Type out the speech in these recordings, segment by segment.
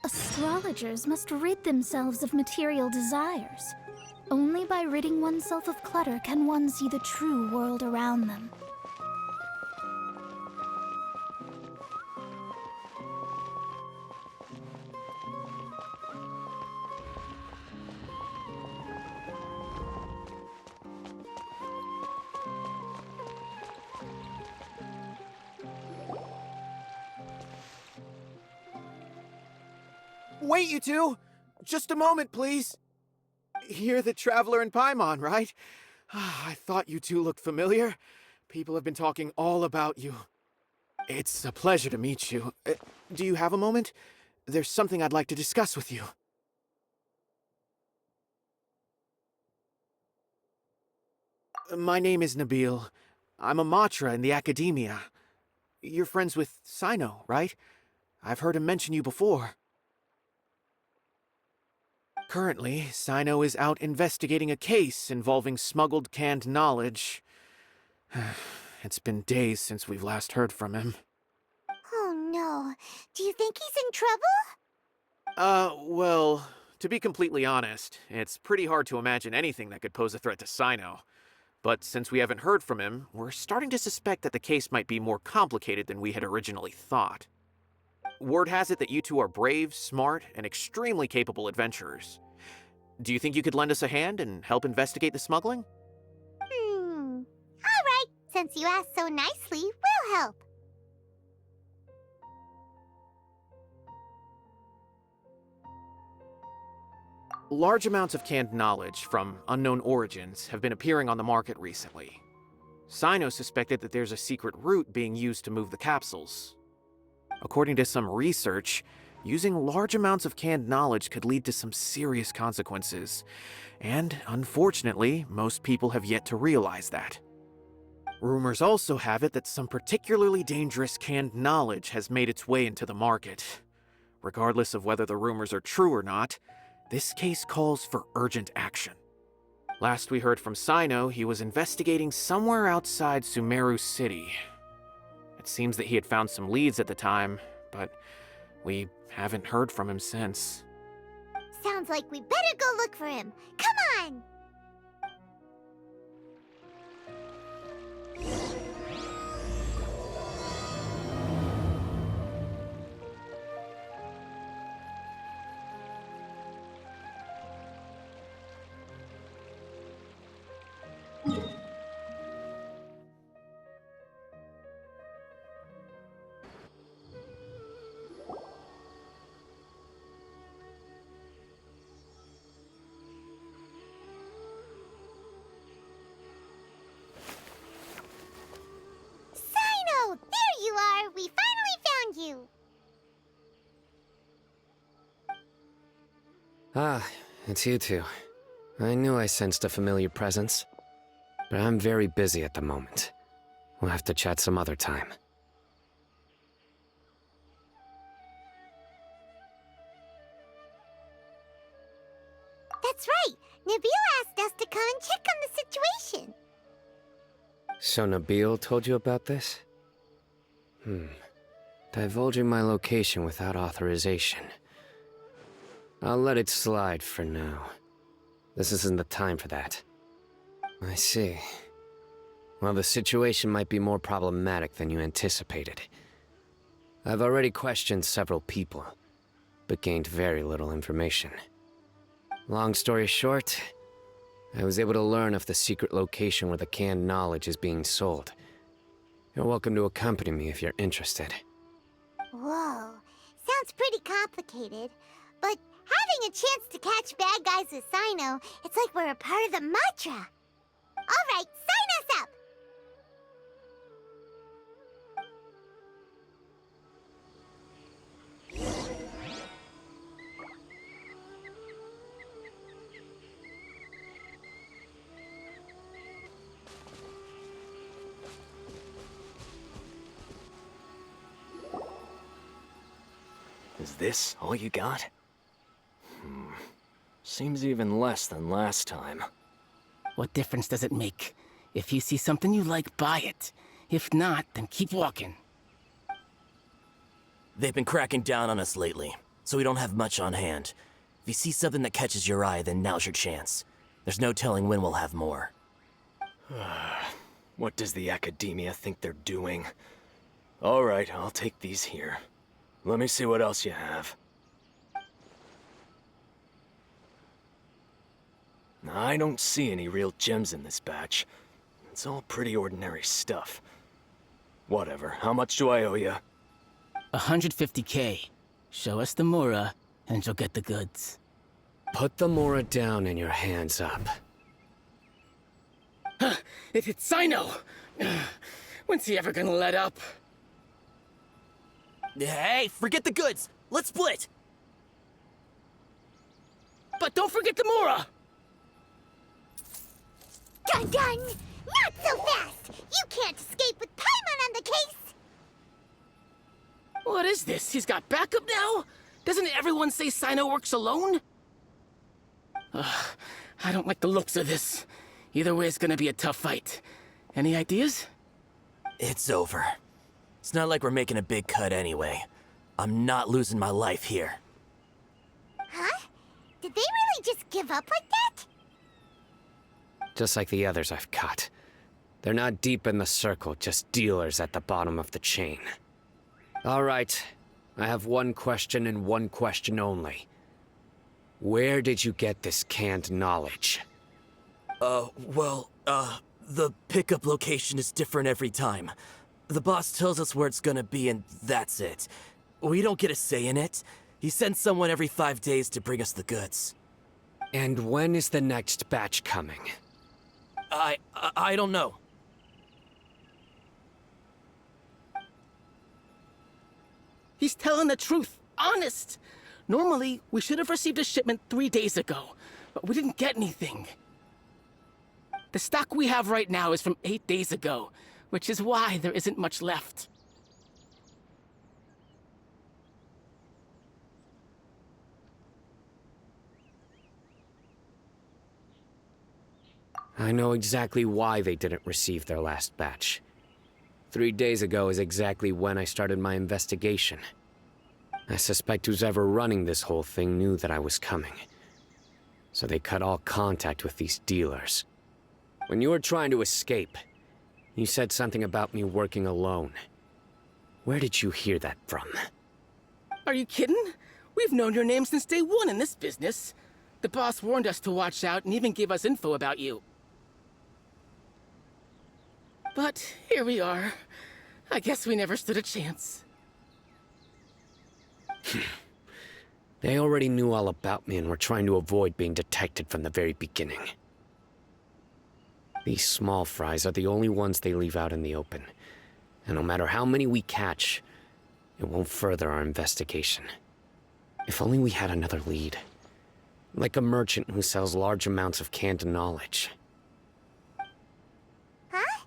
Astrologers must rid themselves of material desires. Only by ridding oneself of clutter can one see the true world around them. Wait, you two! Just a moment, please. You're the Traveler in Paimon, right? I thought you two looked familiar. People have been talking all about you. It's a pleasure to meet you. Do you have a moment? There's something I'd like to discuss with you. My name is Nabil. I'm a Matra in the Academia. You're friends with Cyno, right? I've heard him mention you before. Currently, Cyno is out investigating a case involving smuggled canned knowledge. It's been days since we've last heard from him. Oh no. Do you think he's in trouble? Well, to be completely honest, it's pretty hard to imagine anything that could pose a threat to Cyno. But since we haven't heard from him, we're starting to suspect that the case might be more complicated than we had originally thought. Word has it that you two are brave, smart, and extremely capable adventurers. Do you think you could lend us a hand and help investigate the smuggling? Alright, since you asked so nicely, we'll help. Large amounts of canned knowledge from unknown origins have been appearing on the market recently. Cyno suspected that there's a secret route being used to move the capsules. According to some research, using large amounts of canned knowledge could lead to some serious consequences, and unfortunately, most people have yet to realize that. Rumors also have it that some particularly dangerous canned knowledge has made its way into the market. Regardless of whether the rumors are true or not, this case calls for urgent action. Last we heard from Cyno, he was investigating somewhere outside Sumeru City. It seems that he had found some leads at the time, but we haven't heard from him since. Sounds like we better go look for him. Come on! Cyno! There you are! We finally found you! Ah, it's you two. I knew I sensed a familiar presence. But I'm very busy at the moment. We'll have to chat some other time. That's right! Nabil asked us to come and check on the situation. So Nabil told you about this? Divulging my location without authorization. I'll let it slide for now. This isn't the time for that. I see. Well, the situation might be more problematic than you anticipated. I've already questioned several people, but gained very little information. Long story short, I was able to learn of the secret location where the canned knowledge is being sold. You're welcome to accompany me if you're interested. Whoa, sounds pretty complicated. But having a chance to catch bad guys with Cyno, it's like we're a part of the Matra. Alright, sign us up! Is this all you got? Seems even less than last time. What difference does it make? If you see something you like, buy it. If not, then keep walking. They've been cracking down on us lately. so we don't have much on hand. If you see something that catches your eye, then now's your chance. There's no telling when we'll have more. What does the Academia think they're doing? Alright, I'll take these here. Let me see what else you have. I don't see any real gems in this batch. It's all pretty ordinary stuff. Whatever, how much do I owe you? 150K. Show us the Mora, and you'll get the goods. Put the Mora down and your hands up. It's Cyno! When's he ever gonna let up? Hey, forget the goods! Let's split! But don't forget the Mora! Dun dun! Not so fast! You can't escape with Paimon on the case! What is this? He's got backup now? Doesn't everyone say Cyno works alone? I don't like the looks of this. Either way, it's gonna be a tough fight. Any ideas? It's over. It's not like we're making a big cut anyway. I'm not losing my life here. Huh? Did they really just give up like that? Just like the others I've caught. They're not deep in the circle, just dealers at the bottom of the chain. All right, I have one question and one question only. Where did you get this canned knowledge? The pickup location is different every time. The boss tells us where it's gonna be and that's it. We don't get a say in it. He sends someone every 5 days to bring us the goods. And when is the next batch coming? I don't know. He's telling the truth. Honest. Normally, we should have received a shipment 3 days ago, but we didn't get anything. The stock we have right now is from 8 days ago, which is why there isn't much left. I know exactly why they didn't receive their last batch. 3 days ago is exactly when I started my investigation. I suspect who's ever running this whole thing knew that I was coming. So they cut all contact with these dealers. When you were trying to escape, you said something about me working alone. Where did you hear that from? Are you kidding? We've known your name since day one in this business. The boss warned us to watch out and even gave us info about you. But here we are. I guess we never stood a chance. They already knew all about me and were trying to avoid being detected from the very beginning. These small fries are the only ones they leave out in the open. And no matter how many we catch, it won't further our investigation. If only we had another lead. Like a merchant who sells large amounts of canned knowledge. Huh?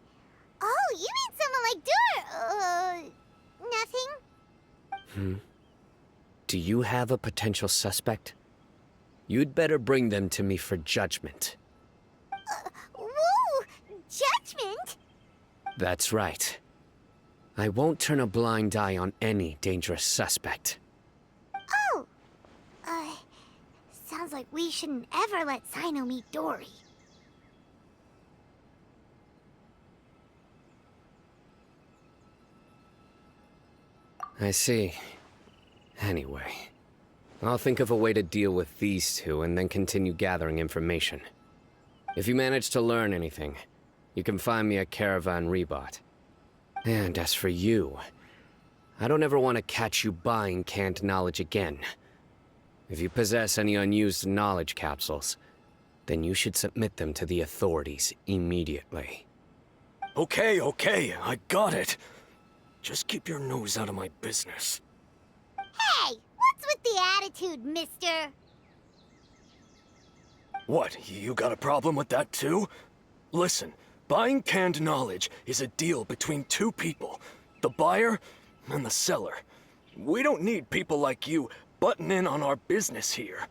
Oh, you mean someone like nothing? Do you have a potential suspect? You'd better bring them to me for judgment. Whoa! Judgment? That's right. I won't turn a blind eye on any dangerous suspect. Oh! Sounds like we shouldn't ever let Cyno meet Dory. I see. Anyway, I'll think of a way to deal with these two and then continue gathering information. If you manage to learn anything, you can find me at Caravan Rebot. And as for you, I don't ever want to catch you buying canned knowledge again. If you possess any unused knowledge capsules, then you should submit them to the authorities immediately. Okay, I got it. Just keep your nose out of my business. Hey! What's with the attitude, mister? What, you got a problem with that too? Listen, buying canned knowledge is a deal between two people, the buyer and the seller. We don't need people like you butting in on our business here.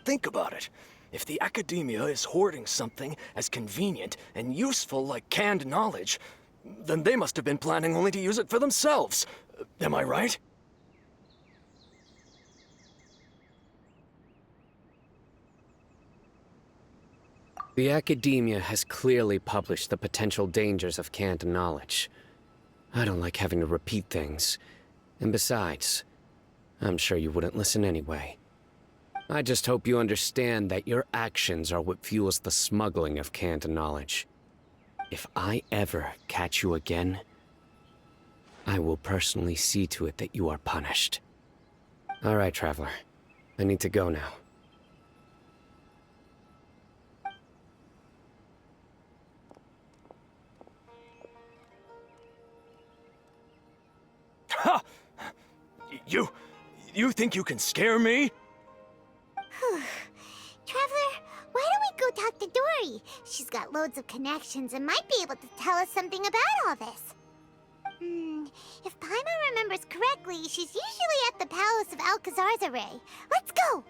Think about it. If the Academia is hoarding something as convenient and useful like canned knowledge, then they must have been planning only to use it for themselves. Am I right? The academia has clearly published the potential dangers of canned knowledge. I don't like having to repeat things. And besides, I'm sure you wouldn't listen anyway. I just hope you understand that your actions are what fuels the smuggling of canned knowledge. If I ever catch you again, I will personally see to it that you are punished. All right, Traveler. I need to go now. Ha! You think you can scare me? Traveler, why don't we go talk to Dory? She's got loads of connections and might be able to tell us something about all this. If Paimon remembers correctly, she's usually at the Palace of Alcazar's array. Let's go!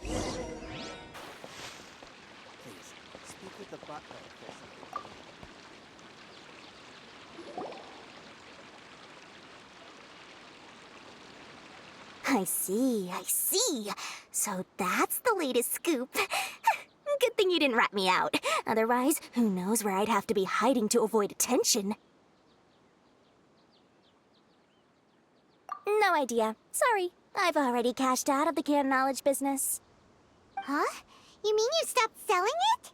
Please, speak with the butler for something. I see. So that's the latest scoop. Good thing you didn't rat me out. Otherwise, who knows where I'd have to be hiding to avoid attention. No idea. Sorry. I've already cashed out of the canned knowledge business. Huh? You mean you stopped selling it?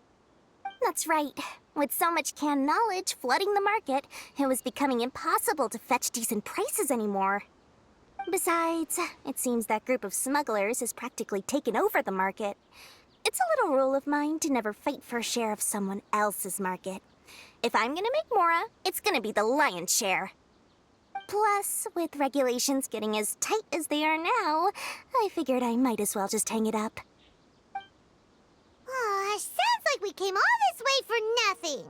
That's right. With so much canned knowledge flooding the market, it was becoming impossible to fetch decent prices anymore. Besides, it seems that group of smugglers has practically taken over the market. It's a little rule of mine to never fight for a share of someone else's market. If I'm gonna make Mora, it's gonna be the lion's share. Plus, with regulations getting as tight as they are now, I figured I might as well just hang it up. Oh, sounds like we came all this way for nothing.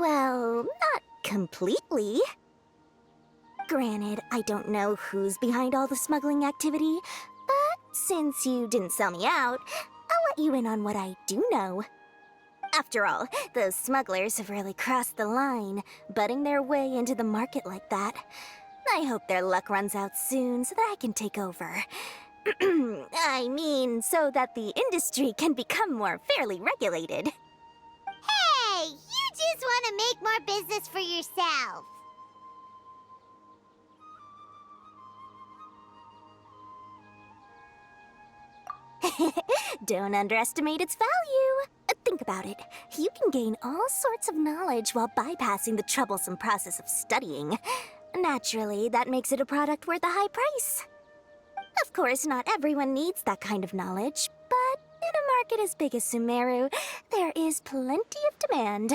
Well, not completely. Granted, I don't know who's behind all the smuggling activity, but since you didn't sell me out, I'll let you in on what I do know. After all, those smugglers have really crossed the line, butting their way into the market like that. I hope their luck runs out soon so that I can take over. I mean, so that the industry can become more fairly regulated. Hey, you just want to make more business for yourself. Don't underestimate its value. Think about it. You can gain all sorts of knowledge while bypassing the troublesome process of studying. Naturally, that makes it a product worth a high price. Of course, not everyone needs that kind of knowledge, but in a market as big as Sumeru, there is plenty of demand.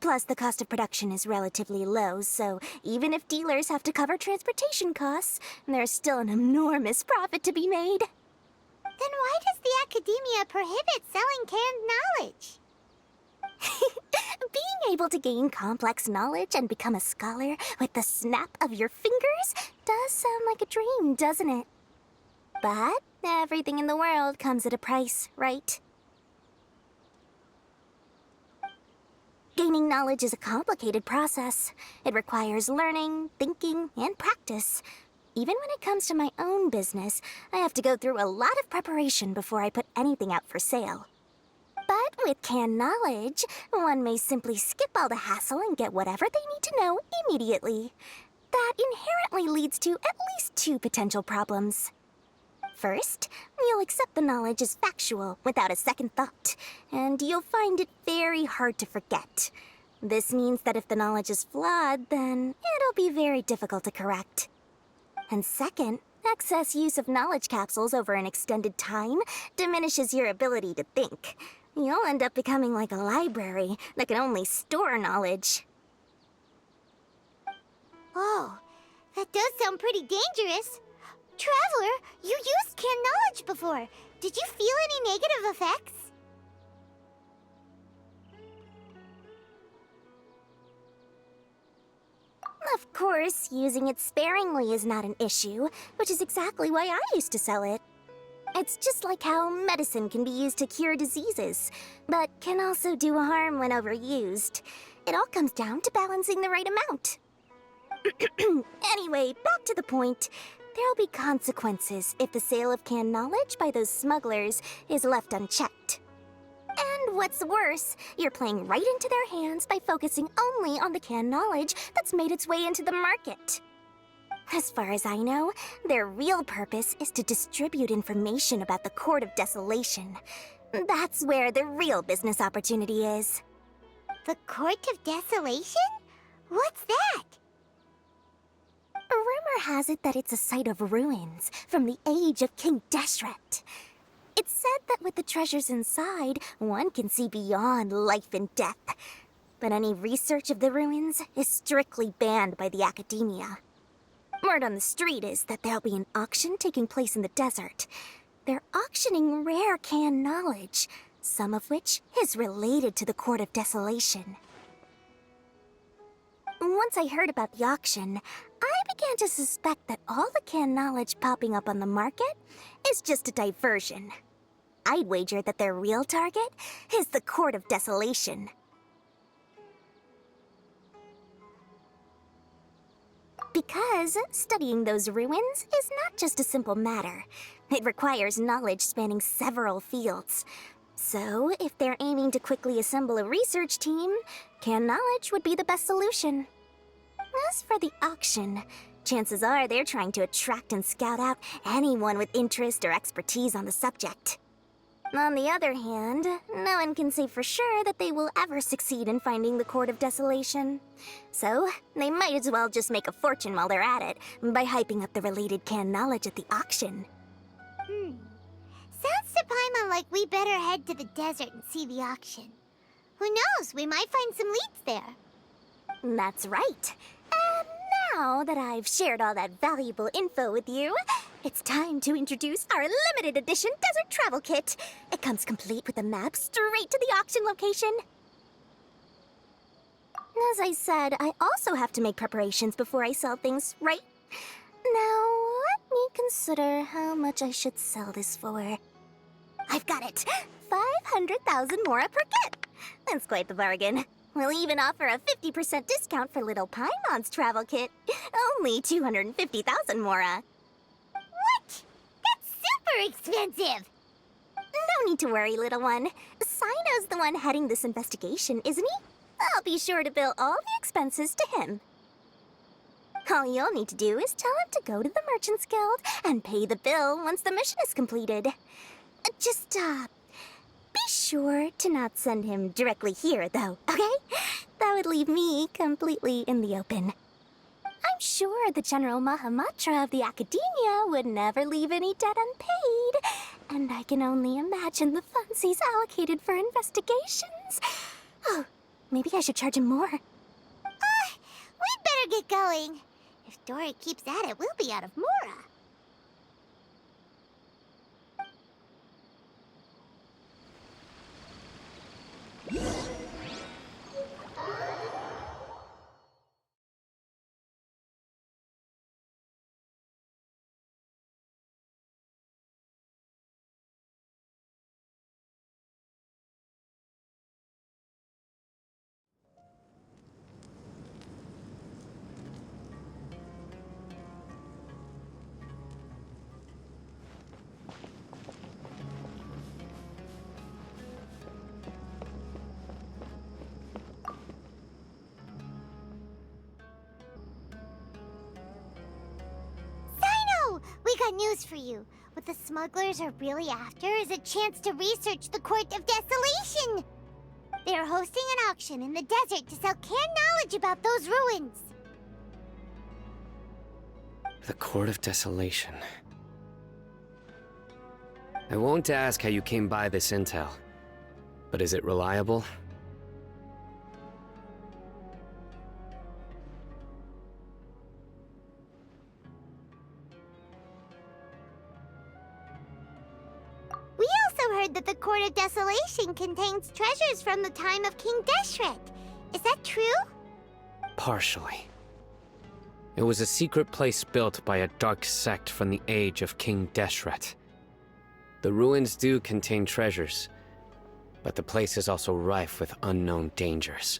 Plus, the cost of production is relatively low, so even if dealers have to cover transportation costs, there's still an enormous profit to be made. Then why does the academia prohibit selling canned knowledge? Being able to gain complex knowledge and become a scholar with the snap of your fingers does sound like a dream, doesn't it? But everything in the world comes at a price, right? Gaining knowledge is a complicated process. It requires learning, thinking, and practice. Even when it comes to my own business, I have to go through a lot of preparation before I put anything out for sale. But with canned knowledge, one may simply skip all the hassle and get whatever they need to know immediately. That inherently leads to at least two potential problems. First, you'll accept the knowledge as factual without a second thought, and you'll find it very hard to forget. This means that if the knowledge is flawed, then it'll be very difficult to correct. And second, excess use of knowledge capsules over an extended time diminishes your ability to think. You'll end up becoming like a library that can only store knowledge. Oh, that does sound pretty dangerous. Traveler, you used canned knowledge before. Did you feel any negative effects? Of course, using it sparingly is not an issue, which is exactly why I used to sell it. It's just like how medicine can be used to cure diseases, but can also do harm when overused. It all comes down to balancing the right amount. Anyway, back to the point. there'll be consequences if the sale of canned knowledge by those smugglers is left unchecked. And what's worse, you're playing right into their hands by focusing only on the canned knowledge that's made its way into the market. As far as I know, their real purpose is to distribute information about the Court of Desolation. That's where the real business opportunity is. The Court of Desolation? What's that? Rumor has it that it's a site of ruins from the age of King Deshret. It's said that with the treasures inside, one can see beyond life and death. But any research of the ruins is strictly banned by the academia. Word on the street is that there'll be an auction taking place in the desert. They're auctioning rare canned knowledge, some of which is related to the Court of Desolation. Once I heard about the auction, I began to suspect that all the canned knowledge popping up on the market is just a diversion. I'd wager that their real target is the Court of Desolation. Because studying those ruins is not just a simple matter. It requires knowledge spanning several fields. So, if they're aiming to quickly assemble a research team, canned knowledge would be the best solution. As for the auction, chances are they're trying to attract and scout out anyone with interest or expertise on the subject. On the other hand, no one can say for sure that they will ever succeed in finding the Court of Desolation. So, they might as well just make a fortune while they're at it by hyping up the related canned knowledge at the auction. Sounds to Paimon like we better head to the desert and see the auction. Who knows, we might find some leads there. That's right. And now that I've shared all that valuable info with you, it's time to introduce our limited edition desert travel kit. It comes complete with a map straight to the auction location. As I said, I also have to make preparations before I sell things, right? Now, let me consider how much I should sell this for. I've got it! 500,000 mora per kit! That's quite the bargain. We'll even offer a 50% discount for little Paimon's travel kit. Only 250,000 mora. What? That's super expensive! No need to worry, little one. Cyno's the one heading this investigation, isn't he? I'll be sure to bill all the expenses to him. All you'll need to do is tell him to go to the Merchants Guild and pay the bill once the mission is completed. Just, be sure to not send him directly here, though, okay? That would leave me completely in the open. I'm sure the General Mahamatra of the Academia would never leave any debt unpaid, and I can only imagine the funds he's allocated for investigations. Oh, maybe I should charge him more. We'd better get going. If Dory keeps at it, we'll be out of mora. We got news for you. What the smugglers are really after is a chance to research the Court of Desolation. They are hosting an auction in the desert to sell canned knowledge about those ruins. The Court of Desolation. I won't ask how you came by this intel, but is it reliable? We also heard that the Court of Desolation contains treasures from the time of King Deshret. Is that true? Partially. It was a secret place built by a dark sect from the age of King Deshret. The ruins do contain treasures, but the place is also rife with unknown dangers.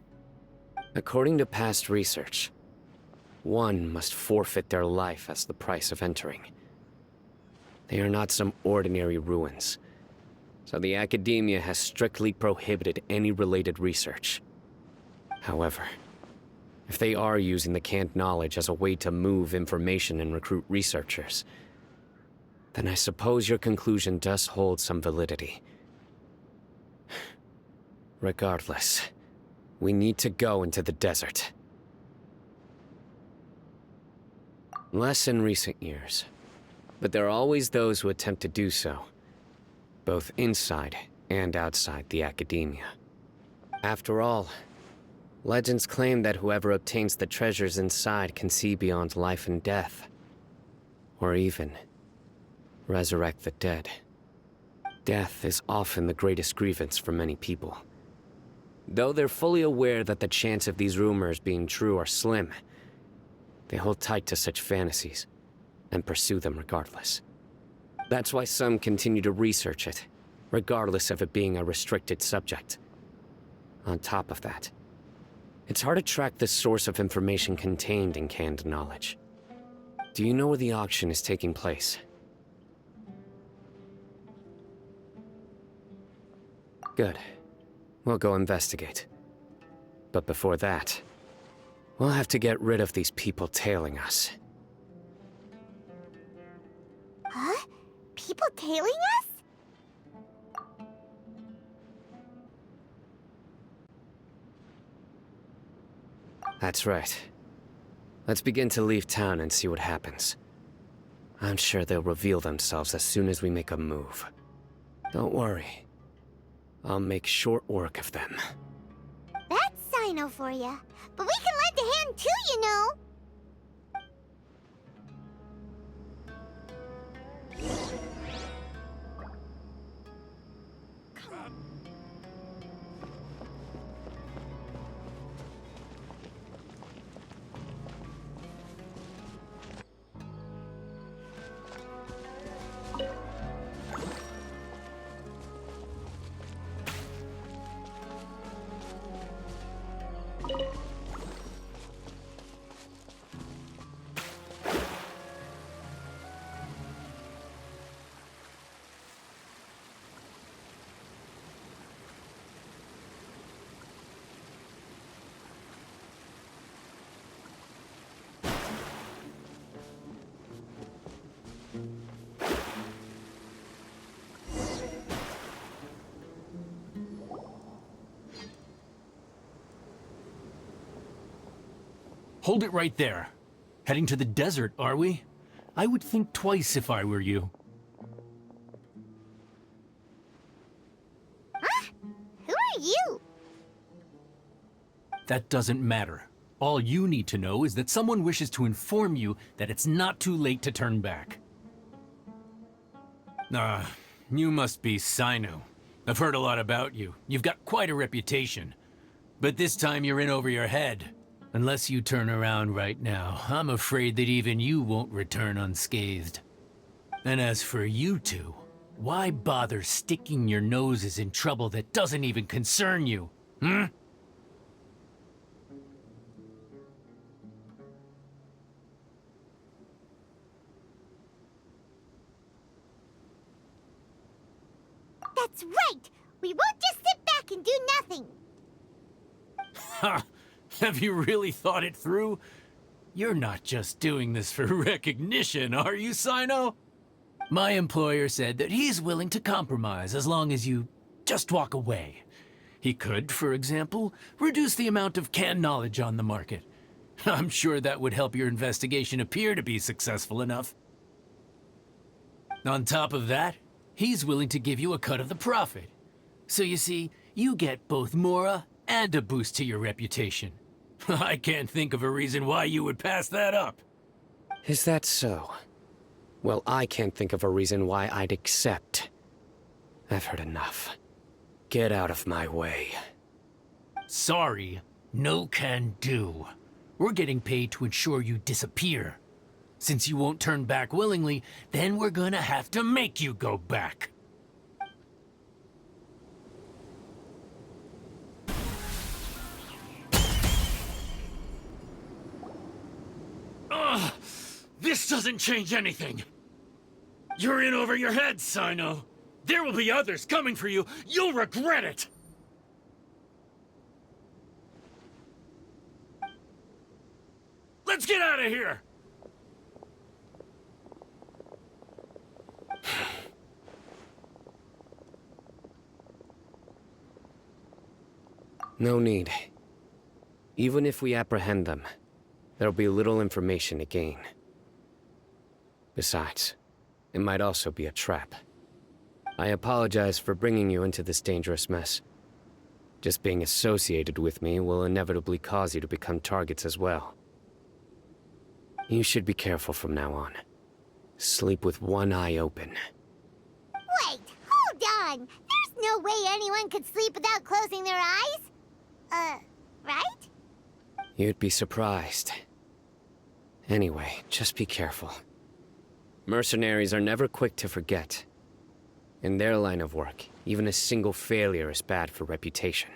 According to past research, one must forfeit their life as the price of entering. They are not some ordinary ruins, so the Academia has strictly prohibited any related research. However, if they are using the canned knowledge as a way to move information and recruit researchers, then I suppose your conclusion does hold some validity. Regardless, we need to go into the desert. Less in recent years, but there are always those who attempt to do so, both inside and outside the Academia. After all, legends claim that whoever obtains the treasures inside can see beyond life and death, or even resurrect the dead. Death is often the greatest grievance for many people. Though they're fully aware that the chance of these rumors being true are slim, they hold tight to such fantasies and pursue them regardless. That's why some continue to research it, regardless of it being a restricted subject. On top of that, it's hard to track the source of information contained in canned knowledge. Do you know where the auction is taking place? Good. We'll go investigate. But before that, we'll have to get rid of these people tailing us. Huh? People tailing us? That's right. Let's begin to leave town and see what happens. I'm sure they'll reveal themselves as soon as we make a move. Don't worry. I'll make short work of them. That's Cyno for ya. But we can lend a hand too, you know. Hold it right there. Heading to the desert, are we? I would think twice if I were you. Huh? Who are you? That doesn't matter. All you need to know is that someone wishes to inform you that it's not too late to turn back. You must be Cyno. I've heard a lot about you. You've got quite a reputation. But this time you're in over your head. Unless you turn around right now, I'm afraid that even you won't return unscathed. And as for you two, why bother sticking your noses in trouble that doesn't even concern you, hmm? That's right! We won't just sit back and do nothing! Ha! Have you really thought it through? You're not just doing this for recognition, are you, Cyno? My employer said that he's willing to compromise as long as you just walk away. He could, for example, reduce the amount of canned knowledge on the market. I'm sure that would help your investigation appear to be successful enough. On top of that, he's willing to give you a cut of the profit. So you see, you get both Mora and a boost to your reputation. I can't think of a reason why you would pass that up. Is that so? Well, I can't think of a reason why I'd accept. I've heard enough. Get out of my way. Sorry, no can do. We're getting paid to ensure you disappear. Since you won't turn back willingly, then we're gonna have to make you go back. This doesn't change anything. You're in over your head, Cyno. There will be others coming for you. You'll regret it. Let's get out of here! No need. Even if we apprehend them, there'll be little information to gain. Besides, it might also be a trap. I apologize for bringing you into this dangerous mess. Just being associated with me will inevitably cause you to become targets as well. You should be careful from now on. Sleep with one eye open. Wait, hold on! There's no way anyone could sleep without closing their eyes? Right? You'd be surprised. Anyway, just be careful. Mercenaries are never quick to forget. In their line of work, even a single failure is bad for reputation.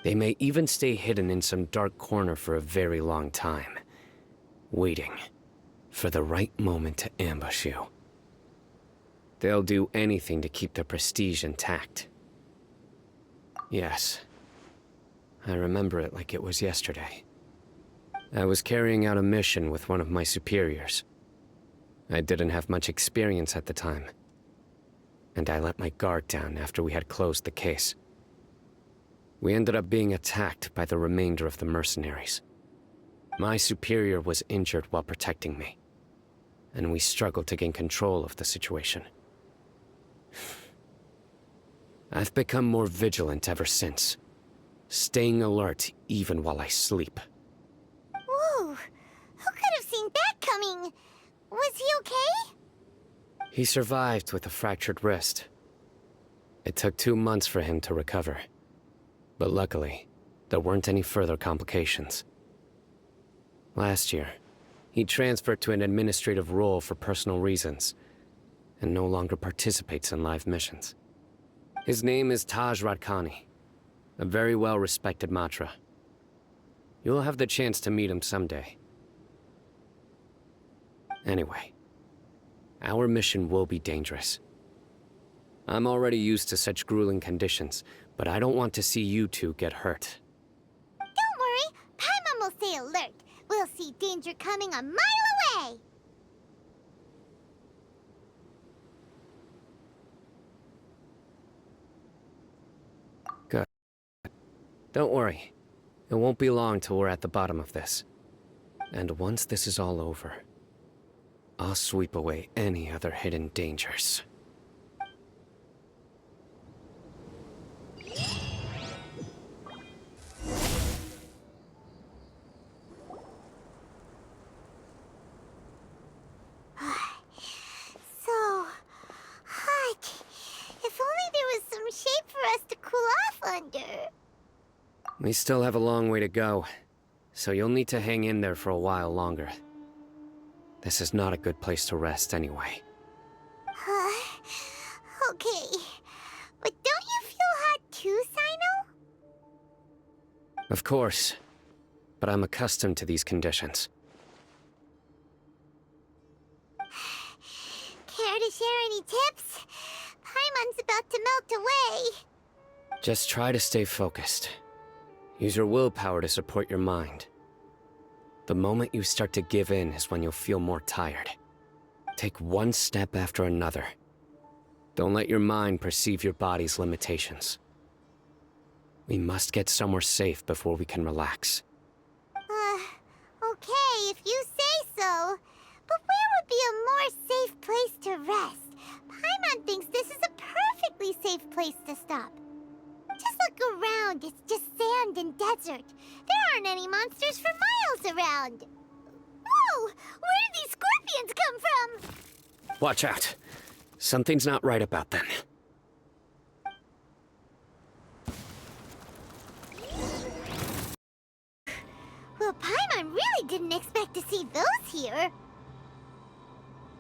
They may even stay hidden in some dark corner for a very long time, waiting for the right moment to ambush you. They'll do anything to keep their prestige intact. Yes, I remember it like it was yesterday. I was carrying out a mission with one of my superiors. I didn't have much experience at the time, and I let my guard down after we had closed the case. We ended up being attacked by the remainder of the mercenaries. My superior was injured while protecting me, and we struggled to gain control of the situation. I've become more vigilant ever since, staying alert even while I sleep. Whoa! Who could have seen that coming? Was he okay? He survived with a fractured wrist. It took 2 months for him to recover. But luckily, there weren't any further complications. Last year, he transferred to an administrative role for personal reasons, and no longer participates in live missions. His name is Taj Radkani, a very well-respected Matra. You'll have the chance to meet him someday. Anyway, our mission will be dangerous. I'm already used to such grueling conditions, but I don't want to see you two get hurt. Don't worry, Paimon will stay alert. We'll see danger coming a mile away. Good. Don't worry. It won't be long till we're at the bottom of this. And once this is all over, I'll sweep away any other hidden dangers. So hot. If only there was some shape for us to cool off under. We still have a long way to go, so you'll need to hang in there for a while longer. This is not a good place to rest anyway. Okay. But don't you feel hot too, Cyno? Of course, but I'm accustomed to these conditions. Care to share any tips? Paimon's about to melt away. Just try to stay focused. Use your willpower to support your mind. The moment you start to give in is when you'll feel more tired. Take one step after another. Don't let your mind perceive your body's limitations. We must get somewhere safe before we can relax. Okay, if you say so. But where would be a more safe place to rest? Paimon thinks this is a perfectly safe place to stop. Just look around, it's just sand and desert. There aren't any monsters for miles around. Whoa! Where did these scorpions come from? Watch out. Something's not right about them. Well, Paimon really didn't expect to see those here.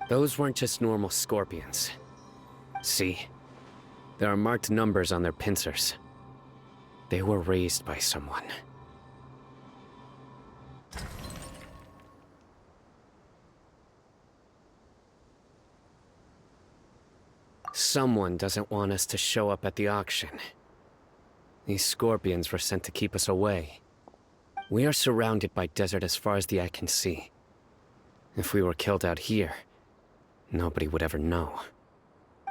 Those weren't just normal scorpions. See? There are marked numbers on their pincers. They were raised by someone. someone doesn't want us to show up at the auction. These scorpions were sent to keep us away. We are surrounded by desert as far as the eye can see. If we were killed out here, nobody would ever know.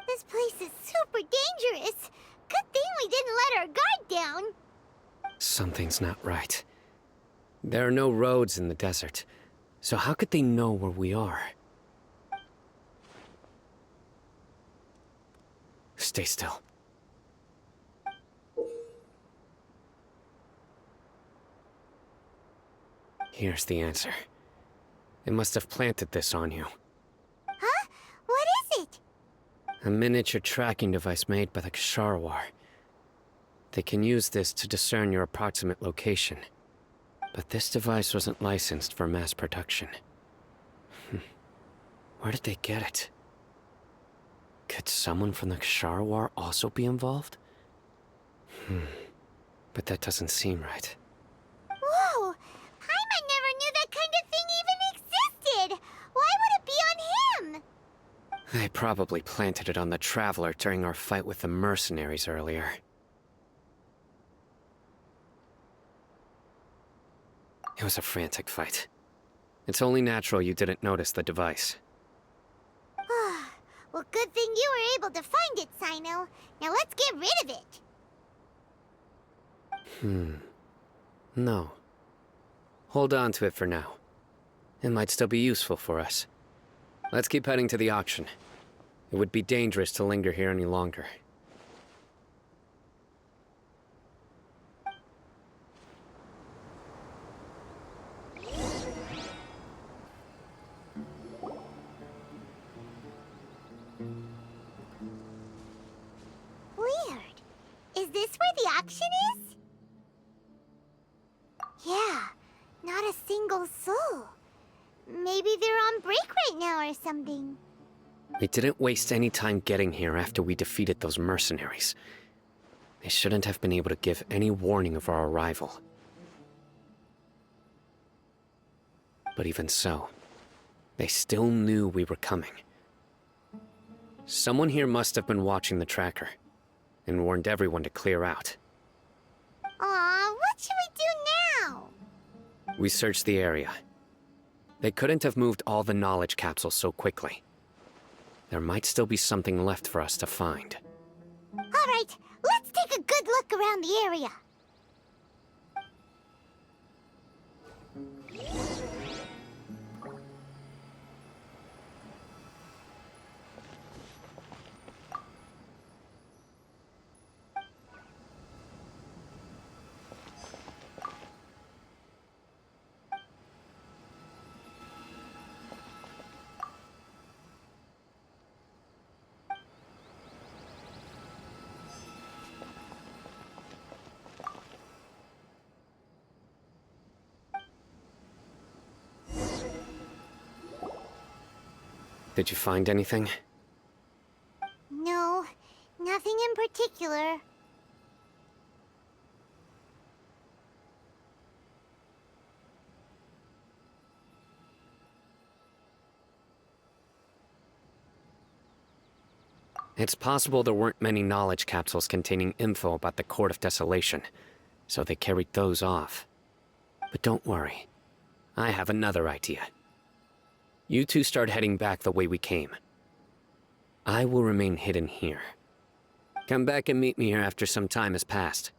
This place is super dangerous. Good thing we didn't let our guard down. Something's not right. There are no roads in the desert, so how could they know where we are? Stay still. Here's the answer. They must have planted this on you. Huh? What is it? A miniature tracking device made by the Ksharawar. They can use this to discern your approximate location. But this device wasn't licensed for mass production. Where did they get it? Could someone from the Ksharawar also be involved? But that doesn't seem right. Whoa! Paimon never knew that kind of thing even existed! Why would it be on him? They probably planted it on the Traveler during our fight with the mercenaries earlier. It was a frantic fight. It's only natural you didn't notice the device. Well, good thing you were able to find it, Cyno. Now let's get rid of it. No. Hold on to it for now. It might still be useful for us. Let's keep heading to the auction. It would be dangerous to linger here any longer. Weird. Is this where the auction is? Yeah, not a single soul. Maybe they're on break right now or something. We didn't waste any time getting here after we defeated those mercenaries. They shouldn't have been able to give any warning of our arrival. But even so, they still knew we were coming. Someone here must have been watching the tracker, and warned everyone to clear out. Aw, what should we do now? We searched the area. They couldn't have moved all the knowledge capsules so quickly. There might still be something left for us to find. Alright, let's take a good look around the area. Did you find anything? No, nothing in particular. It's possible there weren't many knowledge capsules containing info about the Court of Desolation, so they carried those off. But don't worry. I have another idea. You two start heading back the way we came. I will remain hidden here. Come back and meet me here after some time has passed.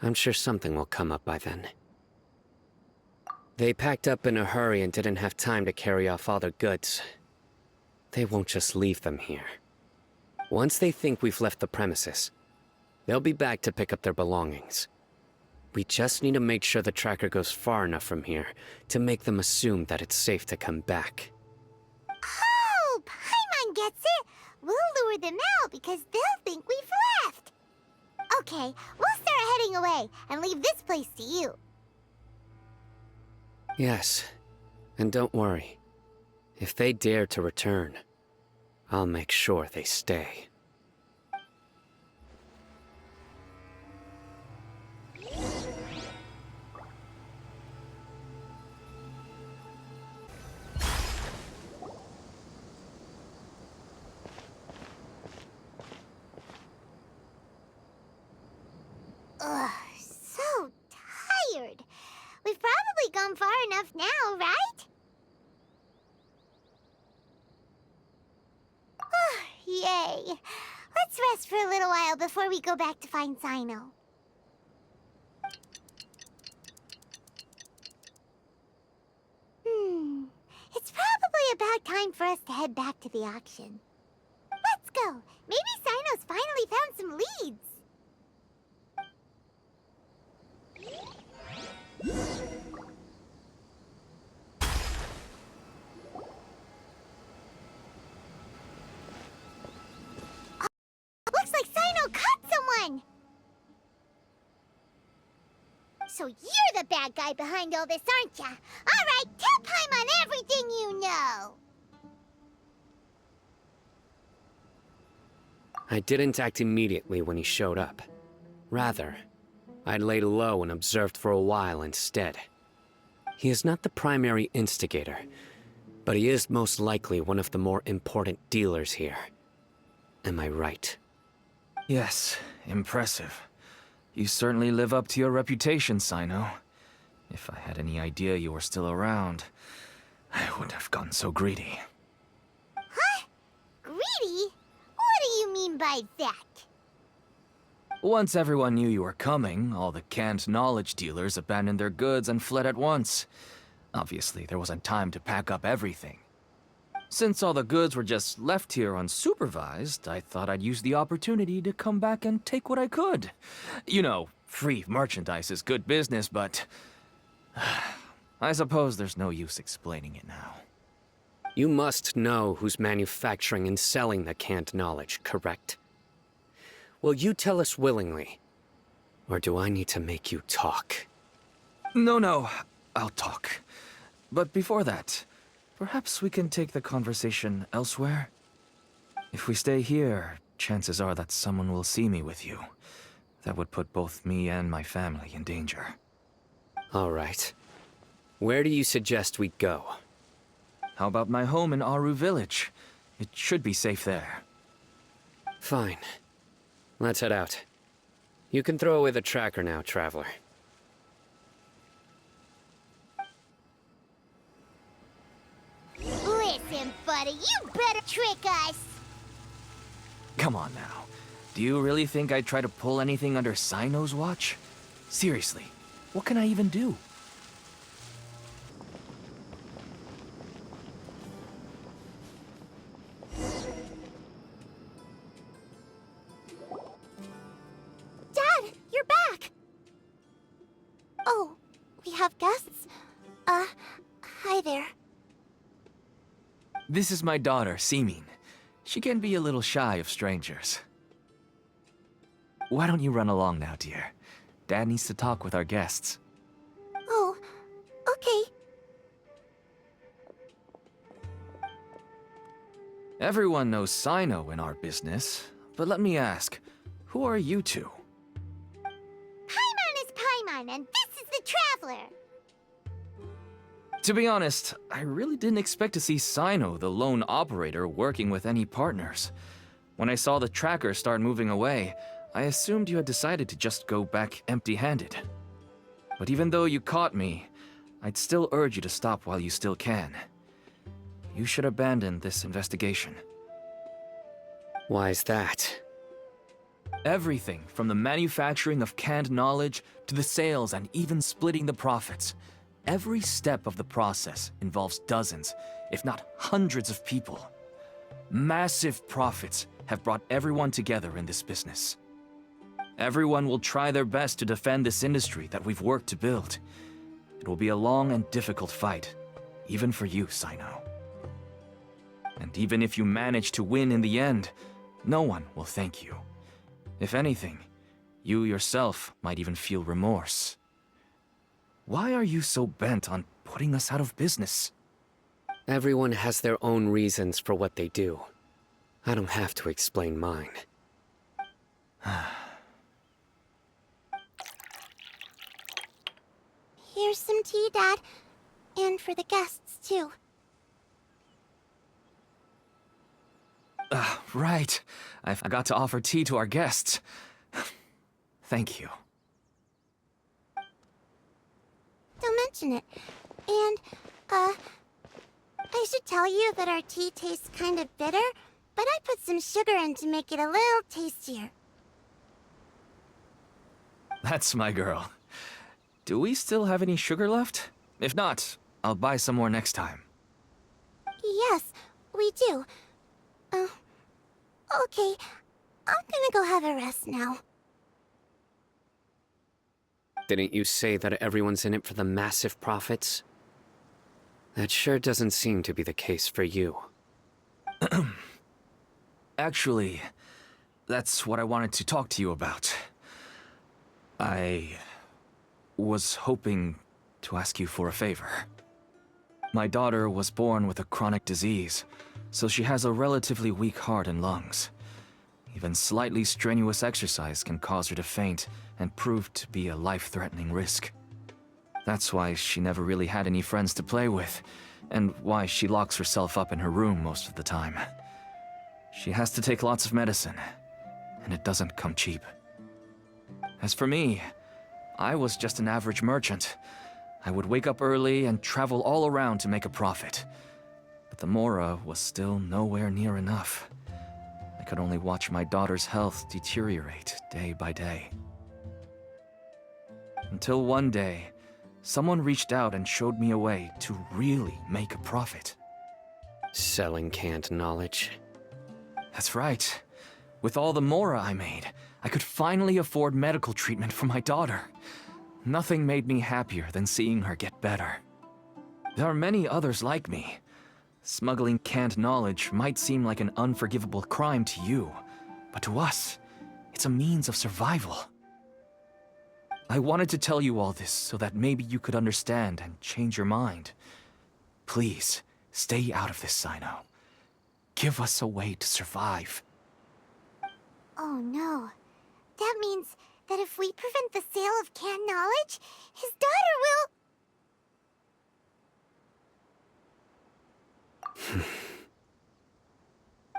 I'm sure something will come up by then. They packed up in a hurry and didn't have time to carry off all their goods. They won't just leave them here. Once they think we've left the premises, they'll be back to pick up their belongings. We just need to make sure the tracker goes far enough from here to make them assume that it's safe to come back. Oh, Paimon gets it! We'll lure them out because they'll think we've left. Okay, we'll start heading away and leave this place to you. Yes, and don't worry. If they dare to return, I'll make sure they stay. Yay! Let's rest for a little while before we go back to find Cyno. It's probably about time for us to head back to the auction. Let's go. Maybe Cyno's finally found some leads. Looks like Cyno caught someone! So you're the bad guy behind all this, aren't ya? Alright, tell Paimon everything you know! I didn't act immediately when he showed up. Rather, I laid low and observed for a while instead. He is not the primary instigator, but he is most likely one of the more important dealers here. Am I right? Yes, impressive. You certainly live up to your reputation, Cyno. If I had any idea you were still around, I wouldn't have gotten so greedy. Huh? Greedy? What do you mean by that? Once everyone knew you were coming, all the canned knowledge dealers abandoned their goods and fled at once. Obviously, there wasn't time to pack up everything. Since all the goods were just left here unsupervised, I thought I'd use the opportunity to come back and take what I could. You know, free merchandise is good business, but I suppose there's no use explaining it now. You must know who's manufacturing and selling the canned knowledge, correct? Will you tell us willingly? Or do I need to make you talk? No, I'll talk. But before that, perhaps we can take the conversation elsewhere? If we stay here, chances are that someone will see me with you. That would put both me and my family in danger. All right. Where do you suggest we go? How about my home in Aru Village? It should be safe there. Fine. Let's head out. You can throw away the tracker now, Traveler. Listen, buddy, you better trick us! Come on now. Do you really think I'd try to pull anything under Cyno's watch? Seriously, what can I even do? Dad, you're back! Oh, we have guests? Hi there. This is my daughter, Seemin. She can be a little shy of strangers. Why don't you run along now, dear? Dad needs to talk with our guests. Oh, okay. Everyone knows Cyno in our business, but let me ask, who are you two? Paimon is Paimon, and this is the Traveler! To be honest, I really didn't expect to see Cyno, the lone operator, working with any partners. When I saw the tracker start moving away, I assumed you had decided to just go back empty-handed. But even though you caught me, I'd still urge you to stop while you still can. You should abandon this investigation. Why is that? Everything from the manufacturing of canned knowledge to the sales and even splitting the profits. Every step of the process involves dozens, if not hundreds of people. Massive profits have brought everyone together in this business. Everyone will try their best to defend this industry that we've worked to build. It will be a long and difficult fight, even for you, Cyno. And even if you manage to win in the end, no one will thank you. If anything, you yourself might even feel remorse. Why are you so bent on putting us out of business? Everyone has their own reasons for what they do. I don't have to explain mine. Here's some tea, Dad. And for the guests, too. Right. I forgot to offer tea to our guests. Thank you. Don't mention it. And, I should tell you that our tea tastes kind of bitter, but I put some sugar in to make it a little tastier. That's my girl. Do we still have any sugar left? If not, I'll buy some more next time. Yes, we do. Okay. I'm gonna go have a rest now. Didn't you say that everyone's in it for the massive profits? That sure doesn't seem to be the case for you. Actually, that's what I wanted to talk to you about. I was hoping to ask you for a favor. My daughter was born with a chronic disease, so she has a relatively weak heart and lungs. Even slightly strenuous exercise can cause her to faint and prove to be a life-threatening risk. That's why she never really had any friends to play with, and why she locks herself up in her room most of the time. She has to take lots of medicine, and it doesn't come cheap. As for me, I was just an average merchant. I would wake up early and travel all around to make a profit. But the Mora was still nowhere near enough. I could only watch my daughter's health deteriorate day by day. Until one day, someone reached out and showed me a way to really make a profit. Selling canned knowledge. That's right. With all the Mora I made, I could finally afford medical treatment for my daughter. Nothing made me happier than seeing her get better. There are many others like me. Smuggling canned knowledge might seem like an unforgivable crime to you, but to us, it's a means of survival. I wanted to tell you all this so that maybe you could understand and change your mind. Please, stay out of this, Cyno. Give us a way to survive. Oh no. That means that if we prevent the sale of canned knowledge, his daughter will...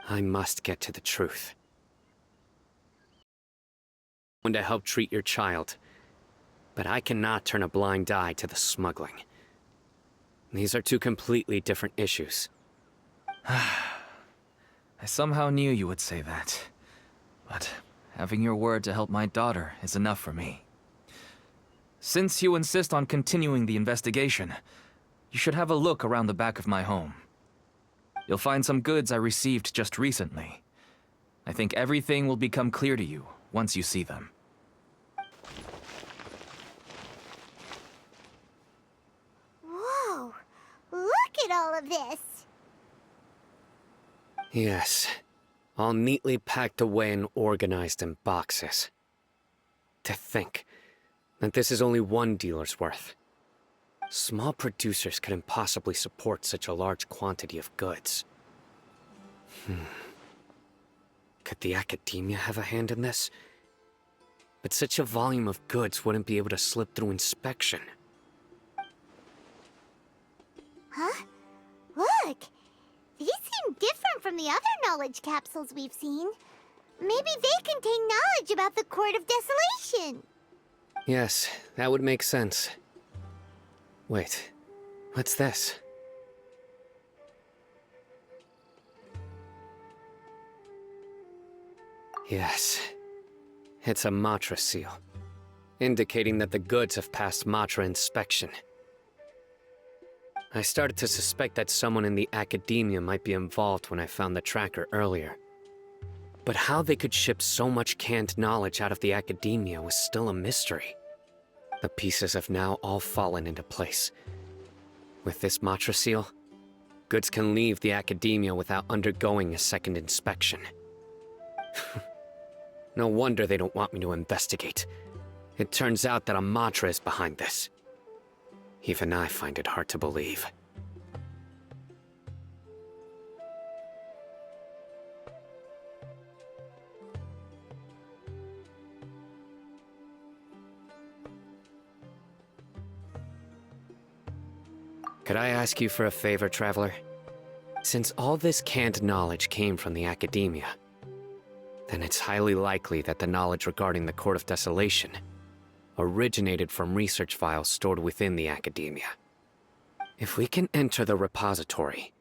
I must get to the truth. I want to help treat your child, but I cannot turn a blind eye to the smuggling. These are two completely different issues. I somehow knew you would say that. But having your word to help my daughter is enough for me. Since you insist on continuing the investigation, you should have a look around the back of my home. You'll find some goods I received just recently. I think everything will become clear to you once you see them. Whoa! Look at all of this! Yes, all neatly packed away and organized in boxes. To think that this is only one dealer's worth. Small producers could impossibly support such a large quantity of goods. Could the academia have a hand in this? But such a volume of goods wouldn't be able to slip through inspection. Huh? Look! These seem different from the other knowledge capsules we've seen. Maybe they contain knowledge about the Court of Desolation. Yes, that would make sense. Wait, what's this? Yes, it's a Matra seal, indicating that the goods have passed Matra inspection. I started to suspect that someone in the academia might be involved when I found the tracker earlier. But how they could ship so much canned knowledge out of the academia was still a mystery. The pieces have now all fallen into place. With this Matra seal, goods can leave the academia without undergoing a second inspection. No wonder they don't want me to investigate. It turns out that a Matra is behind this. Even I find it hard to believe. Could I ask you for a favor, Traveler? Since all this canned knowledge came from the academia, then it's highly likely that the knowledge regarding the Court of Desolation originated from research files stored within the academia. If we can enter the repository,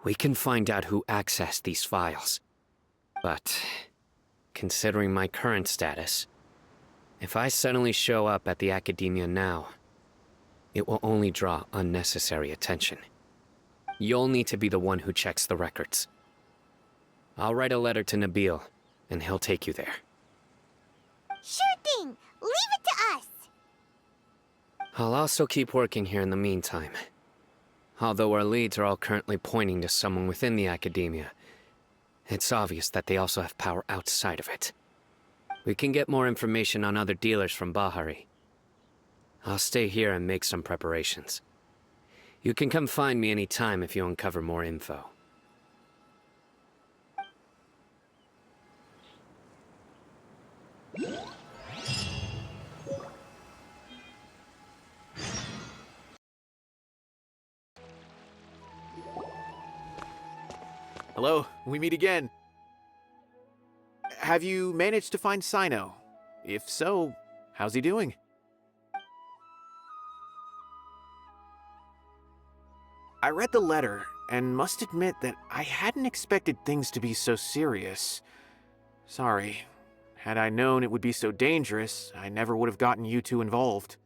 We can find out who accessed these files. But, considering my current status, if I suddenly show up at the Academia now, it will only draw unnecessary attention. You'll need to be the one who checks the records. I'll write a letter to Nabil, and he'll take you there. Sure thing! Leave it to us! I'll also keep working here in the meantime. Although our leads are all currently pointing to someone within the Academia, it's obvious that they also have power outside of it. We can get more information on other dealers from Bahari. I'll stay here and make some preparations. You can come find me any time if you uncover more info. Hello, we meet again. Have you managed to find Cyno? If so, how's he doing? I read the letter, and must admit that I hadn't expected things to be so serious. Sorry. Had I known it would be so dangerous, I never would have gotten you two involved.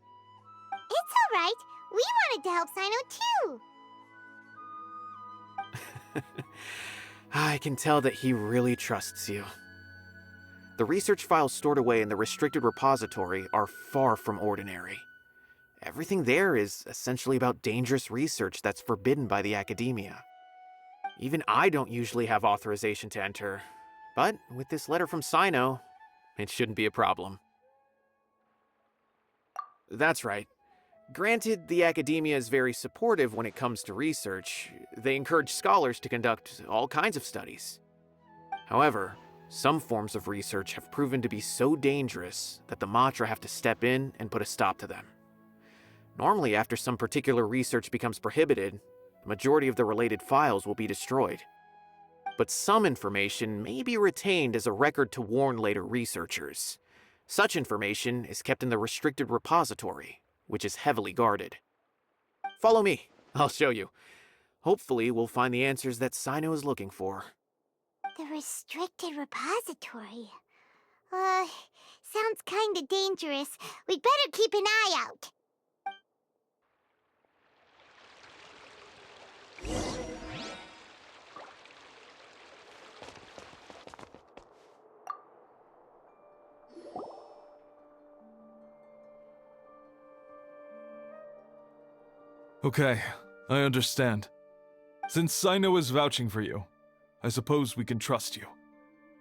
It's alright. We wanted to help Cyno too. I can tell that he really trusts you. The research files stored away in the restricted repository are far from ordinary. Everything there is essentially about dangerous research that's forbidden by the Academia. Even I don't usually have authorization to enter, but with this letter from Cyno, it shouldn't be a problem. That's right. Granted, the Academia is very supportive when it comes to research. They encourage scholars to conduct all kinds of studies. However, some forms of research have proven to be so dangerous that the Matra have to step in and put a stop to them. Normally, after some particular research becomes prohibited, the majority of the related files will be destroyed. But some information may be retained as a record to warn later researchers. Such information is kept in the restricted repository, which is heavily guarded. Follow me. I'll show you. Hopefully, we'll find the answers that Cyno is looking for. The restricted repository. Sounds kinda dangerous. We'd better keep an eye out. Okay, I understand. Since Cyno is vouching for you, I suppose we can trust you.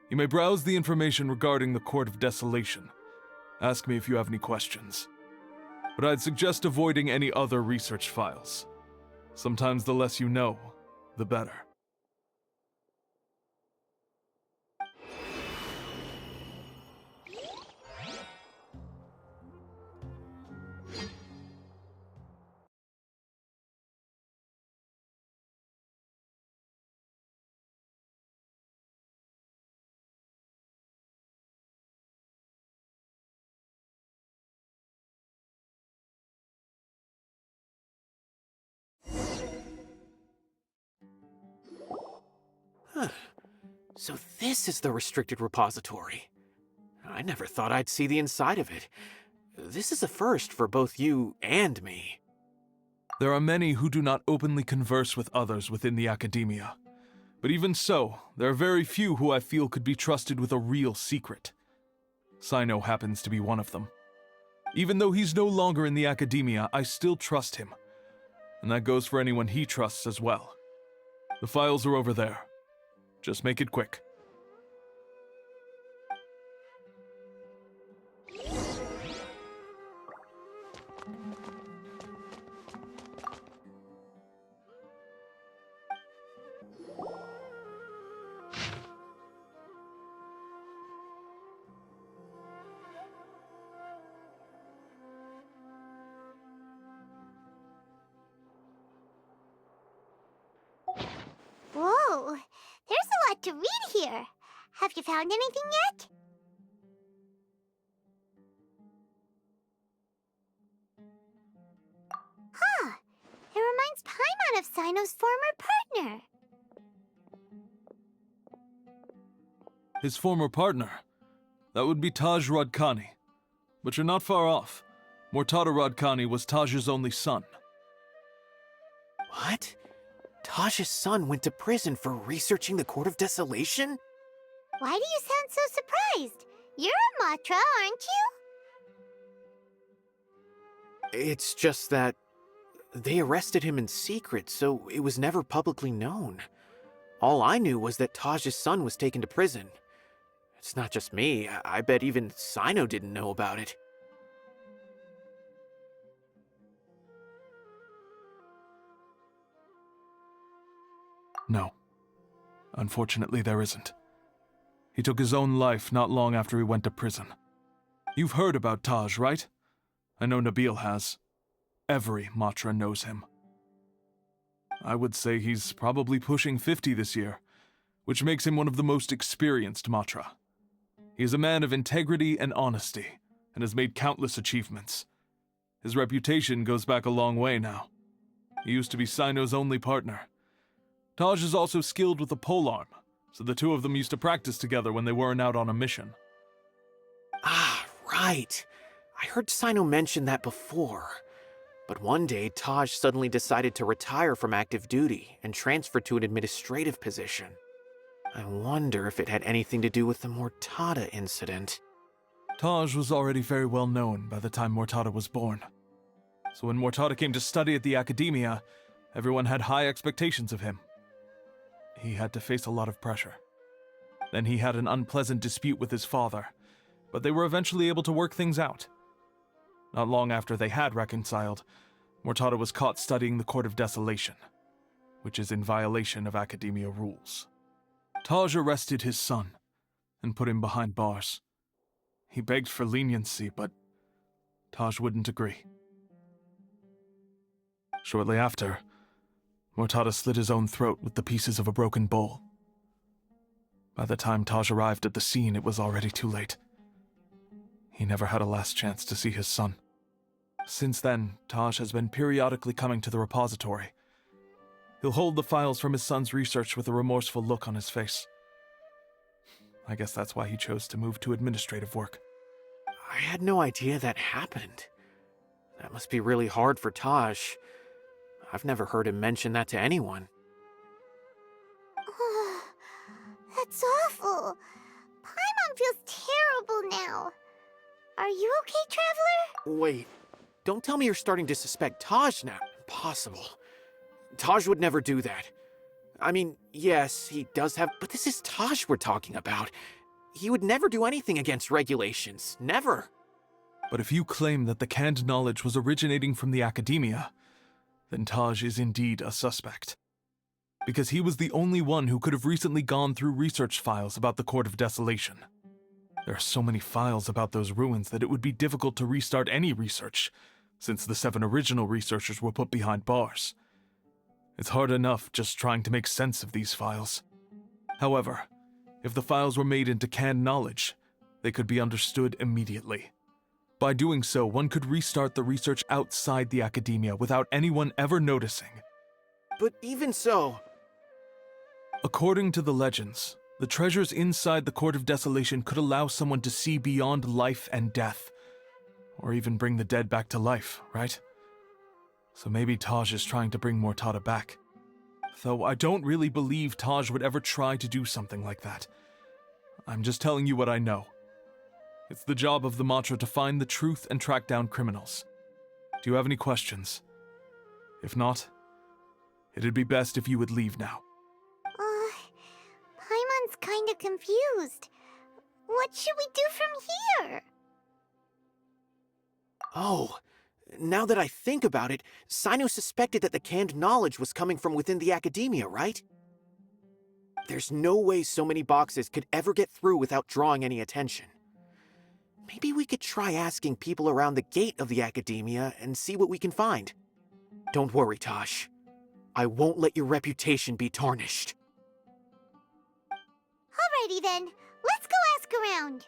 You may browse the information regarding the Court of Desolation. Ask me if you have any questions. But I'd suggest avoiding any other research files. Sometimes the less you know, the better. So this is the restricted repository. I never thought I'd see the inside of it. This is a first for both you and me. There are many who do not openly converse with others within the Academia. But even so, there are very few who I feel could be trusted with a real secret. Cyno happens to be one of them. Even though he's no longer in the Academia, I still trust him. And that goes for anyone he trusts as well. The files are over there. Just make it quick. Whoa, there's a lot to read here. Have you found anything yet? Huh, it reminds Paimon of Cyno's former partner. His former partner. That would be Taj Radkani. But you're not far off. Mortada Radkani was Taj's only son. What? Taj's son went to prison for researching the Court of Desolation? Why do you sound so surprised? You're a Matra, aren't you? It's just that they arrested him in secret, so it was never publicly known. All I knew was that Taj's son was taken to prison. It's not just me. I bet even Cyno didn't know about it. No. Unfortunately, there isn't. He took his own life not long after he went to prison. You've heard about Taj, right? I know Nabil has. Every Matra knows him. I would say he's probably pushing 50 this year, which makes him one of the most experienced Matra. He is a man of integrity and honesty, and has made countless achievements. His reputation goes back a long way now. He used to be Cyno's only partner. Taj is also skilled with the polearm, so the two of them used to practice together when they weren't out on a mission. Ah, right. I heard Cyno mention that before. But one day, Taj suddenly decided to retire from active duty and transfer to an administrative position. I wonder if it had anything to do with the Mortada incident. Taj was already very well known by the time Mortada was born. So when Mortada came to study at the Academia, everyone had high expectations of him. He had to face a lot of pressure. Then he had an unpleasant dispute with his father, but they were eventually able to work things out. Not long after they had reconciled, Mortada was caught studying the Court of Desolation, which is in violation of Academia rules. Taj arrested his son and put him behind bars. He begged for leniency, but Taj wouldn't agree. Shortly after, Mortada slit his own throat with the pieces of a broken bowl. By the time Taj arrived at the scene, it was already too late. He never had a last chance to see his son. Since then, Taj has been periodically coming to the repository. He'll hold the files from his son's research with a remorseful look on his face. I guess that's why he chose to move to administrative work. I had no idea that happened. That must be really hard for Taj. I've never heard him mention that to anyone. That's awful. Paimon feels terrible now. Are you okay, Traveler? Wait, don't tell me you're starting to suspect Taj now. Impossible. Taj would never do that. I mean, yes, he does have, but this is Taj we're talking about. He would never do anything against regulations. Never. But if you claim that the canned knowledge was originating from the Academia, then Taj is indeed a suspect. Because he was the only one who could have recently gone through research files about the Court of Desolation. There are so many files about those ruins that it would be difficult to restart any research, since the 7 original researchers were put behind bars. It's hard enough just trying to make sense of these files. However, if the files were made into canned knowledge, they could be understood immediately. By doing so, one could restart the research outside the Academia without anyone ever noticing. But even so... According to the legends, the treasures inside the Court of Desolation could allow someone to see beyond life and death, or even bring the dead back to life, right? So maybe Taj is trying to bring Mortada back. Though I don't really believe Taj would ever try to do something like that. I'm just telling you what I know. It's the job of the Matra to find the truth and track down criminals. Do you have any questions? If not, it'd be best if you would leave now. Paimon's kinda confused. What should we do from here? Oh, now that I think about it, Cyno suspected that the canned knowledge was coming from within the Academia, right? There's no way so many boxes could ever get through without drawing any attention. Maybe we could try asking people around the gate of the Academia and see what we can find. Don't worry, Tosh. I won't let your reputation be tarnished. Alrighty then, let's go ask around.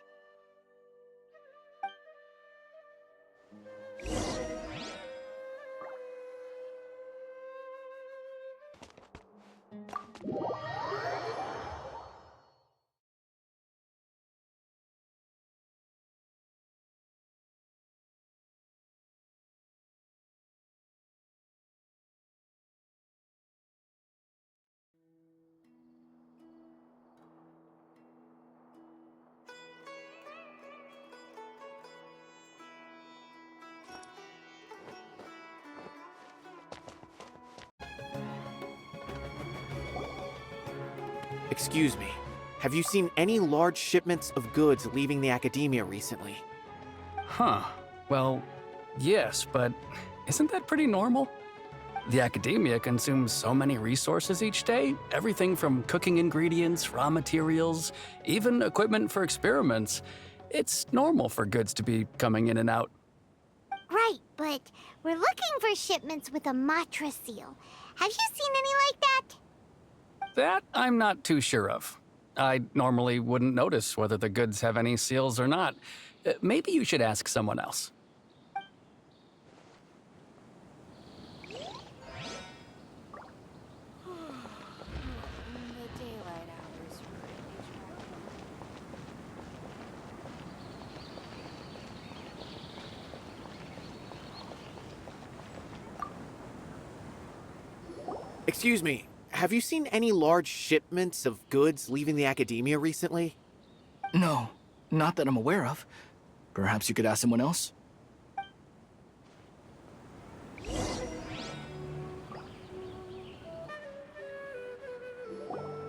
Excuse me, have you seen any large shipments of goods leaving the academia recently? Huh. Well, yes, but isn't that pretty normal? The academia consumes so many resources each day, everything from cooking ingredients, raw materials, even equipment for experiments. It's normal for goods to be coming in and out. Right, but we're looking for shipments with a Matra seal. Have you seen any like that? That I'm not too sure of. I normally wouldn't notice whether the goods have any seals or not. Maybe you should ask someone else. Excuse me, have you seen any large shipments of goods leaving the academia recently? No, not that I'm aware of. Perhaps you could ask someone else?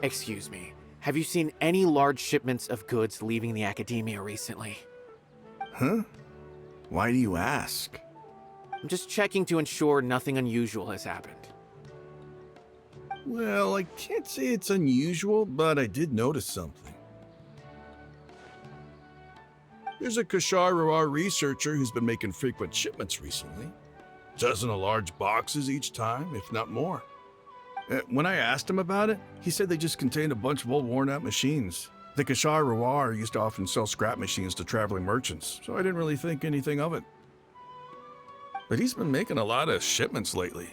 Excuse me, have you seen any large shipments of goods leaving the academia recently? Huh? Why do you ask? I'm just checking to ensure nothing unusual has happened. Well, I can't say it's unusual, but I did notice something. There's a Kashar researcher who's been making frequent shipments recently. Dozen of large boxes each time, if not more. When I asked him about it, he said they just contained a bunch of old worn-out machines. The Kashar used to often sell scrap machines to traveling merchants, so I didn't really think anything of it. But he's been making a lot of shipments lately.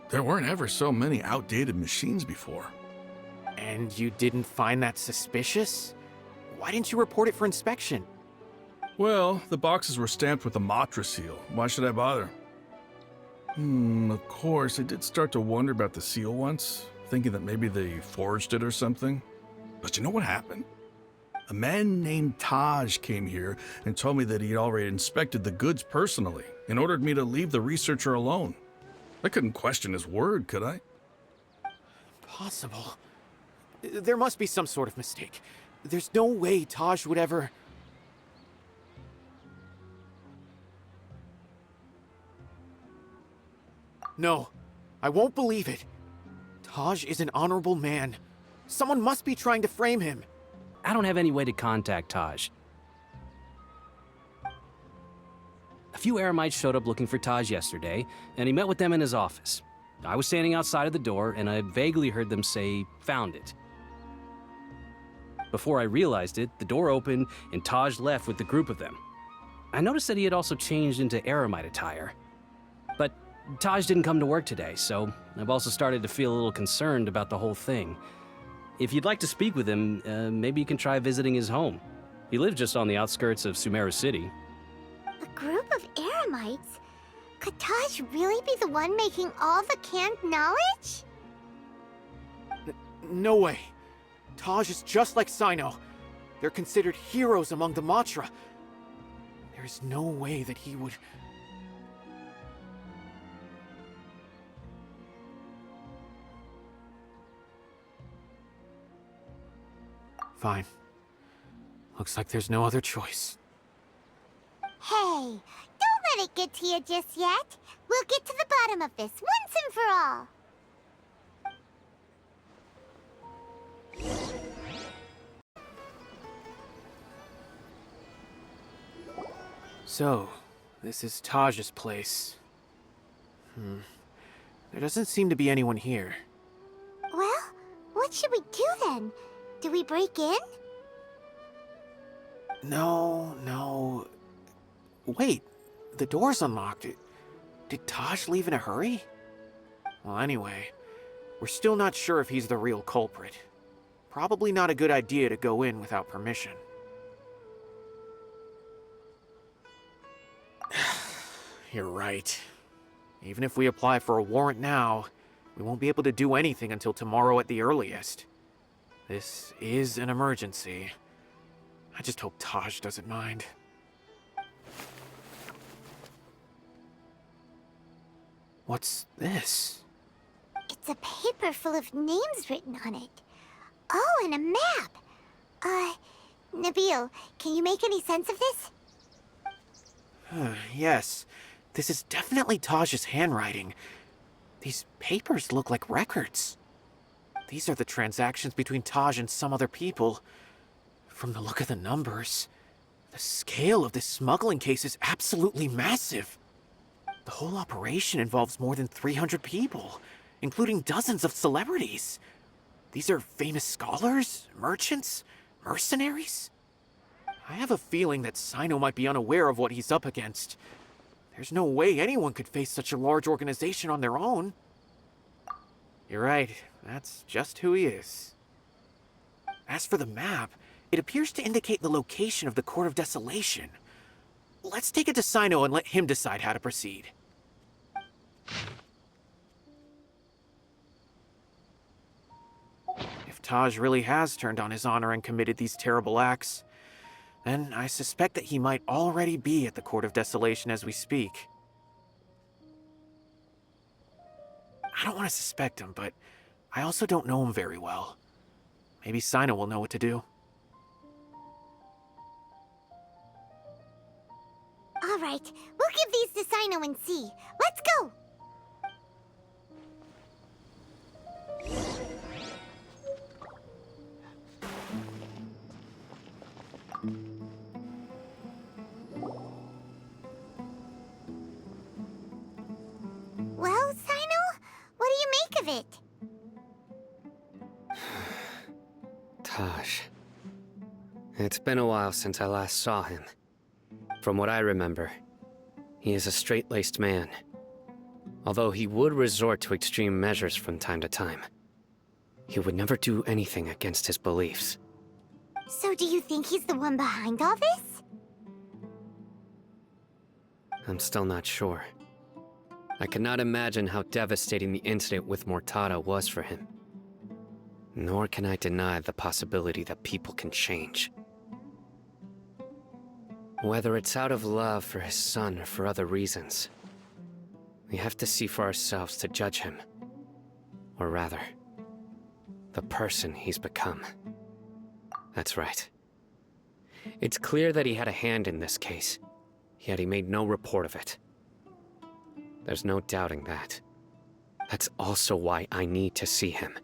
There weren't ever so many outdated machines before. And you didn't find that suspicious? Why didn't you report it for inspection? Well, the boxes were stamped with a Matra seal. Why should I bother? Of course, I did start to wonder about the seal once, thinking that maybe they forged it or something. But you know what happened? A man named Taj came here and told me that he'd already inspected the goods personally and ordered me to leave the researcher alone. I couldn't question his word, could I? Impossible. There must be some sort of mistake. There's no way Taj would ever... No, I won't believe it. Taj is an honorable man. Someone must be trying to frame him. I don't have any way to contact Taj. A few Eremites showed up looking for Taj yesterday, and he met with them in his office. I was standing outside of the door, and I vaguely heard them say, "Found it." Before I realized it, the door opened, and Taj left with the group of them. I noticed that he had also changed into Eremite attire. But Taj didn't come to work today, so I've also started to feel a little concerned about the whole thing. If you'd like to speak with him, maybe you can try visiting his home. He lives just on the outskirts of Sumeru City. A group of Eremites? Could Taj really be the one making all the canned knowledge? No way. Taj is just like Cyno. They're considered heroes among the Matra. There's no way that he would... Fine. Looks like there's no other choice. Hey, don't let it get to you just yet. We'll get to the bottom of this once and for all. So, this is Taj's place. There doesn't seem to be anyone here. Well, what should we do then? Do we break in? No. Wait, the door's unlocked. Did Taj leave in a hurry? Well, anyway, we're still not sure if he's the real culprit. Probably not a good idea to go in without permission. You're right. Even if we apply for a warrant now, we won't be able to do anything until tomorrow at the earliest. This is an emergency. I just hope Taj doesn't mind. What's this? It's a paper full of names written on it. Oh, and a map! Nabil, can you make any sense of this? Yes, this is definitely Taj's handwriting. These papers look like records. These are the transactions between Taj and some other people. From the look of the numbers, the scale of this smuggling case is absolutely massive. The whole operation involves more than 300 people, including dozens of celebrities. These are famous scholars, merchants, mercenaries. I have a feeling that Cyno might be unaware of what he's up against. There's no way anyone could face such a large organization on their own. You're right, that's just who he is. As for the map, it appears to indicate the location of the Court of Desolation. Let's take it to Cyno and let him decide how to proceed. If Taj really has turned on his honor and committed these terrible acts, then I suspect that he might already be at the Court of Desolation as we speak. I don't want to suspect him, but I also don't know him very well. Maybe Cyno will know what to do. All right, we'll give these to Cyno and see. Let's go! Well, Cyno, what do you make of it? Taj. It's been a while since I last saw him. From what I remember, he is a straight-laced man. Although he would resort to extreme measures from time to time, he would never do anything against his beliefs. So do you think he's the one behind all this? I'm still not sure. I cannot imagine how devastating the incident with Mortada was for him. Nor can I deny the possibility that people can change. Whether it's out of love for his son or for other reasons, we have to see for ourselves to judge him. Or rather, the person he's become. That's right. It's clear that he had a hand in this case, yet he made no report of it. There's no doubting that. That's also why I need to see him.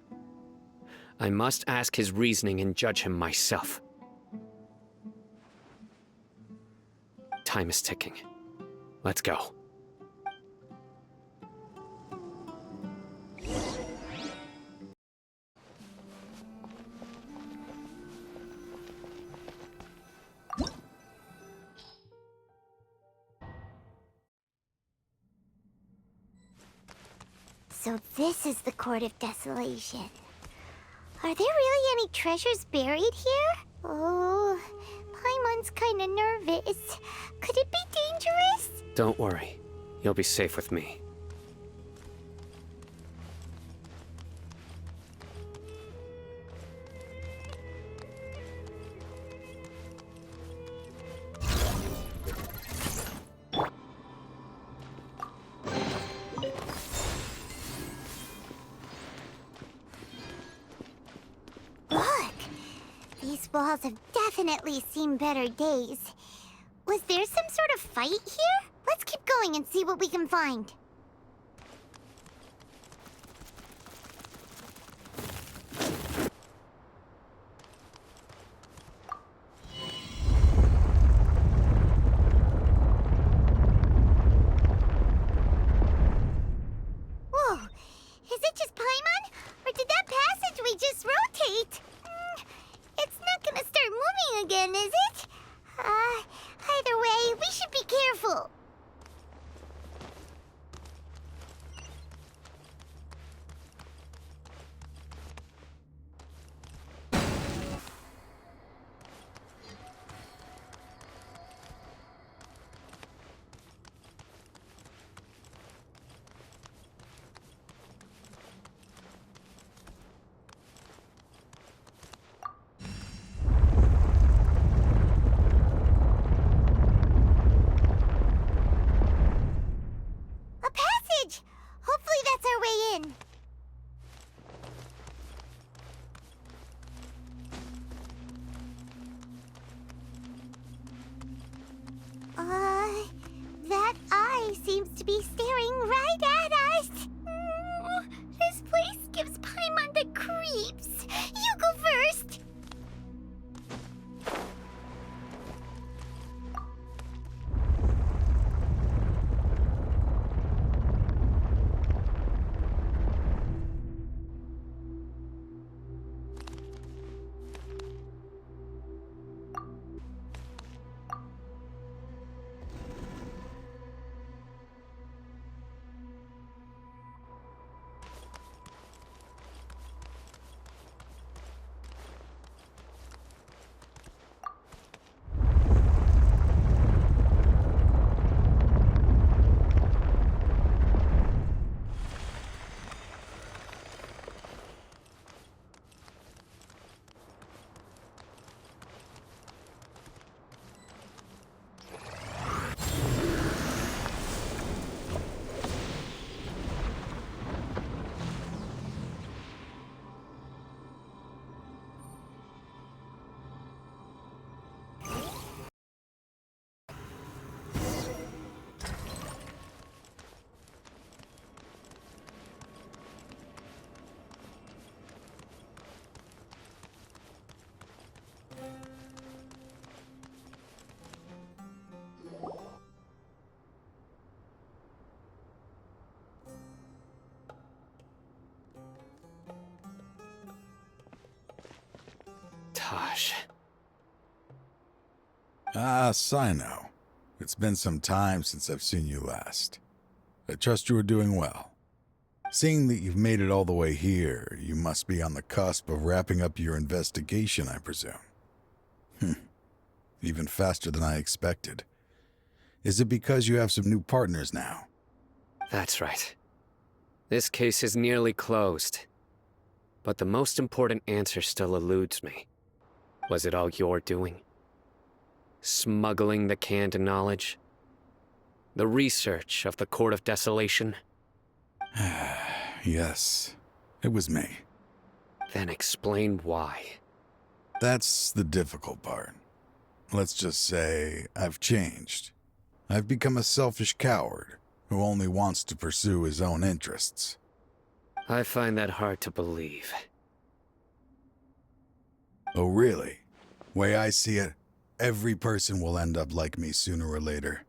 I must ask his reasoning and judge him myself. Time is ticking. Let's go. So this is the Court of Desolation. Are there really any treasures buried here? Oh, Paimon's kinda nervous. Could it be dangerous? Don't worry. You'll be safe with me. Look! These walls have definitely seen better days. Was there some sort of fight here? Let's keep going and see what we can find. Whoa! Is it just Paimon? Or did that passageway just rotate? It's not gonna start moving again, is it? Either way, we should be careful. seems to be staring right at us. This place gives Paimon the creeps. You go first. Taj. Ah, Cyno. It's been some time since I've seen you last. I trust you are doing well. Seeing that you've made it all the way here, you must be on the cusp of wrapping up your investigation, I presume. Even faster than I expected. Is it because you have some new partners now? That's right. This case is nearly closed. But the most important answer still eludes me. Was it all your doing? Smuggling the canned knowledge? The research of the Court of Desolation? Yes, it was me. Then explain why. That's the difficult part. Let's just say I've changed. I've become a selfish coward who only wants to pursue his own interests. I find that hard to believe. Oh, really? Way I see it, every person will end up like me sooner or later.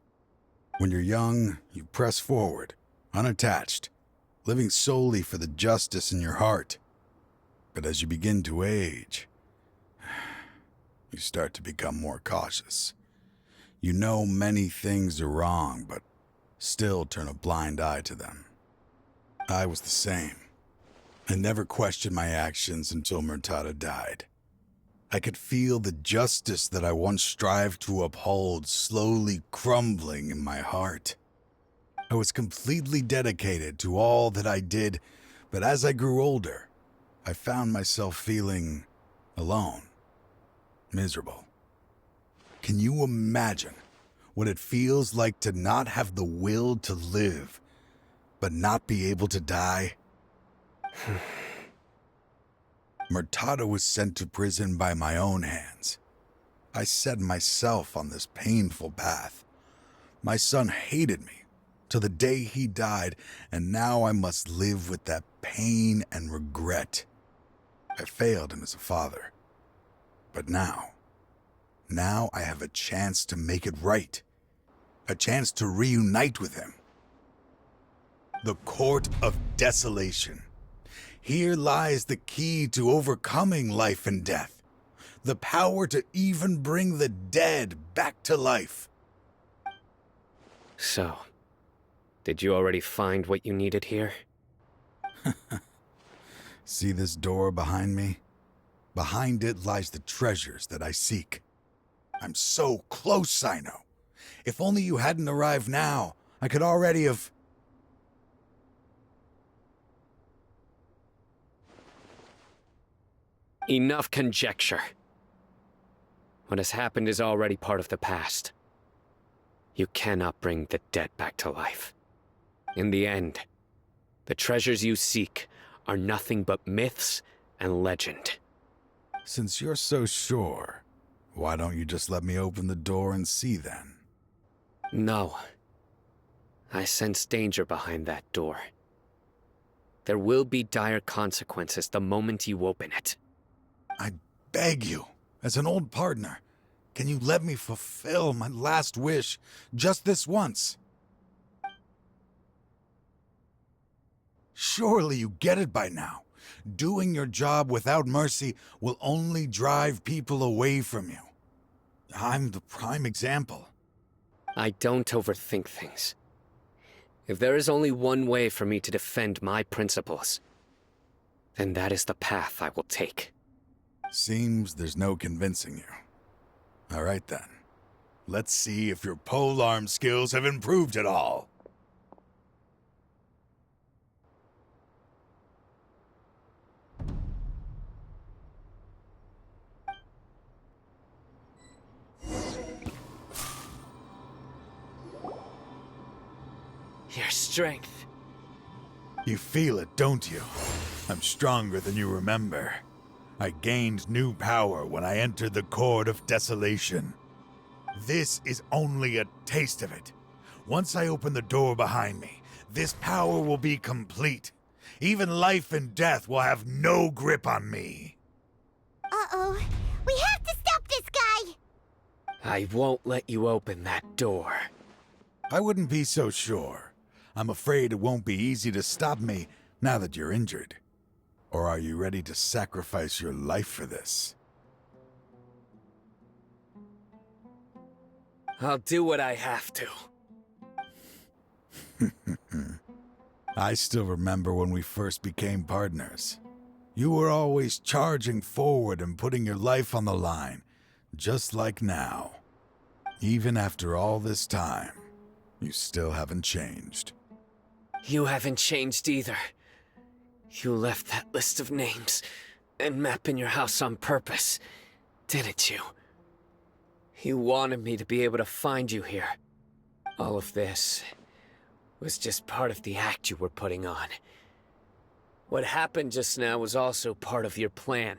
When you're young, you press forward, unattached, living solely for the justice in your heart. But as you begin to age, you start to become more cautious. You know many things are wrong, but still turn a blind eye to them. I was the same. I never questioned my actions until Murtada died. I could feel the justice that I once strived to uphold slowly crumbling in my heart. I was completely dedicated to all that I did, but as I grew older, I found myself feeling alone, miserable. Can you imagine what it feels like to not have the will to live, but not be able to die? Murtada was sent to prison by my own hands. I set myself on this painful path. My son hated me till the day he died, and now I must live with that pain and regret. I failed him as a father. But now I have a chance to make it right. A chance to reunite with him. The Court of Desolation. Here lies the key to overcoming life and death. The power to even bring the dead back to life. So, did you already find what you needed here? See this door behind me? Behind it lies the treasures that I seek. I'm so close, Cyno. If only you hadn't arrived now, I could already have... Enough conjecture. What has happened is already part of the past. You cannot bring the dead back to life. In the end, the treasures you seek are nothing but myths and legend. Since you're so sure, why don't you just let me open the door and see then? No. I sense danger behind that door. There will be dire consequences the moment you open it. I beg you, as an old partner, can you let me fulfill my last wish just this once? Surely you get it by now. Doing your job without mercy will only drive people away from you. I'm the prime example. I don't overthink things. If there is only one way for me to defend my principles, then that is the path I will take. Seems there's no convincing you. All right then. Let's see if your polearm skills have improved at all. Your strength. You feel it, don't you? I'm stronger than you remember. I gained new power when I entered the Court of Desolation. This is only a taste of it. Once I open the door behind me, this power will be complete. Even life and death will have no grip on me. Uh-oh. We have to stop this guy! I won't let you open that door. I wouldn't be so sure. I'm afraid it won't be easy to stop me now that you're injured. Or are you ready to sacrifice your life for this? I'll do what I have to. I still remember when we first became partners. You were always charging forward and putting your life on the line, just like now. Even after all this time, you still haven't changed. You haven't changed either. You left that list of names and map in your house on purpose, didn't you? You wanted me to be able to find you here. All of this was just part of the act you were putting on. What happened just now was also part of your plan.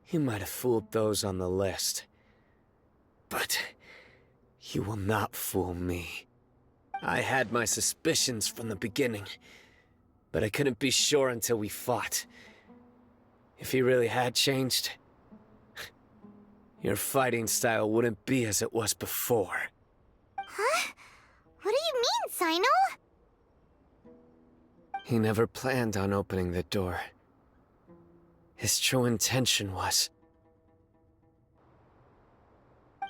You might have fooled those on the list, but you will not fool me. I had my suspicions from the beginning, but I couldn't be sure until we fought. If he really had changed, your fighting style wouldn't be as it was before. Huh? What do you mean, Cyno? He never planned on opening the door. His true intention was...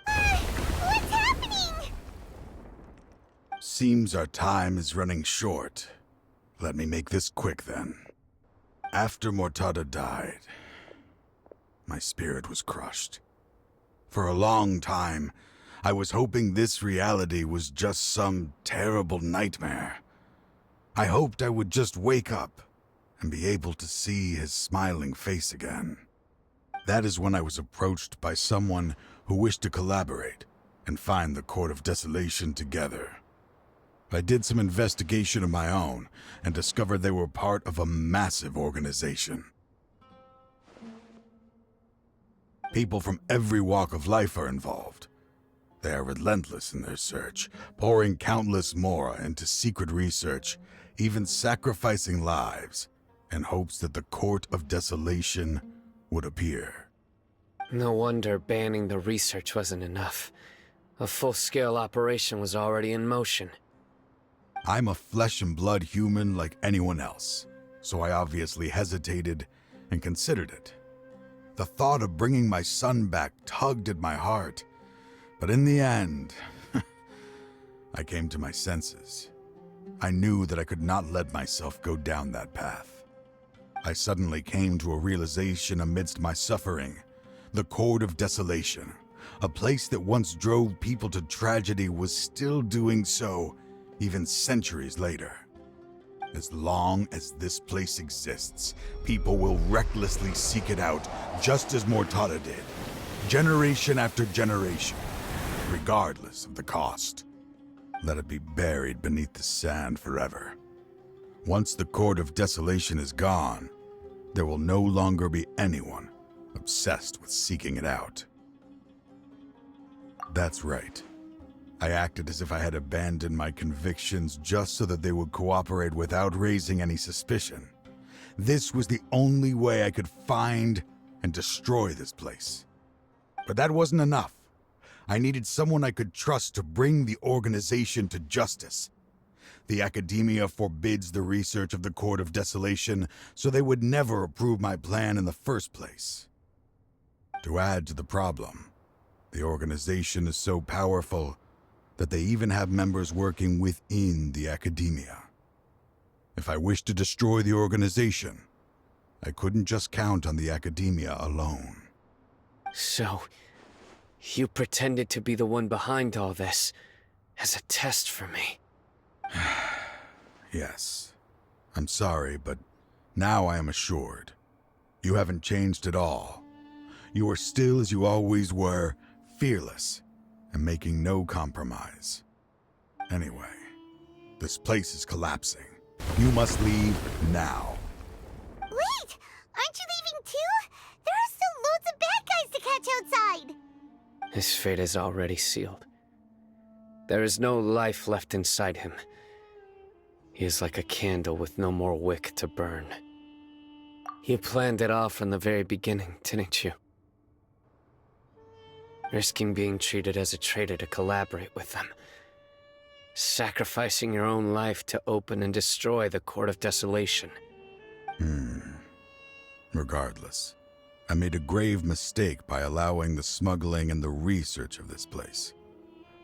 What's happening? Seems our time is running short. Let me make this quick then. After Mortada died, my spirit was crushed. For a long time, I was hoping this reality was just some terrible nightmare. I hoped I would just wake up and be able to see his smiling face again. That is when I was approached by someone who wished to collaborate and find the Court of Desolation together. I did some investigation of my own and discovered they were part of a massive organization. People from every walk of life are involved. They are relentless in their search, pouring countless mora into secret research, even sacrificing lives, in hopes that the Court of Desolation would appear. No wonder banning the research wasn't enough. A full-scale operation was already in motion. I'm a flesh and blood human like anyone else, so I obviously hesitated and considered it. The thought of bringing my son back tugged at my heart, but in the end, I came to my senses. I knew that I could not let myself go down that path. I suddenly came to a realization amidst my suffering. The Court of Desolation, a place that once drove people to tragedy, was still doing so, even centuries later. As long as this place exists, people will recklessly seek it out, just as Mortada did, generation after generation, regardless of the cost. Let it be buried beneath the sand forever. Once the Court of Desolation is gone, there will no longer be anyone obsessed with seeking it out. That's right. I acted as if I had abandoned my convictions just so that they would cooperate without raising any suspicion. This was the only way I could find and destroy this place. But that wasn't enough. I needed someone I could trust to bring the organization to justice. The Academia forbids the research of the Court of Desolation, so they would never approve my plan in the first place. To add to the problem, the organization is so powerful that they even have members working within the Academia. If I wished to destroy the organization, I couldn't just count on the Academia alone. So, you pretended to be the one behind all this, as a test for me. Yes. I'm sorry, but now I am assured. You haven't changed at all. You are still as you always were, fearless, and making no compromise. Anyway, this place is collapsing. You must leave now. Wait! Aren't you leaving too? There are still loads of bad guys to catch outside! His fate is already sealed. There is no life left inside him. He is like a candle with no more wick to burn. You planned it all from the very beginning, didn't you? Risking being treated as a traitor to collaborate with them. Sacrificing your own life to open and destroy the Court of Desolation. Regardless, I made a grave mistake by allowing the smuggling and the research of this place.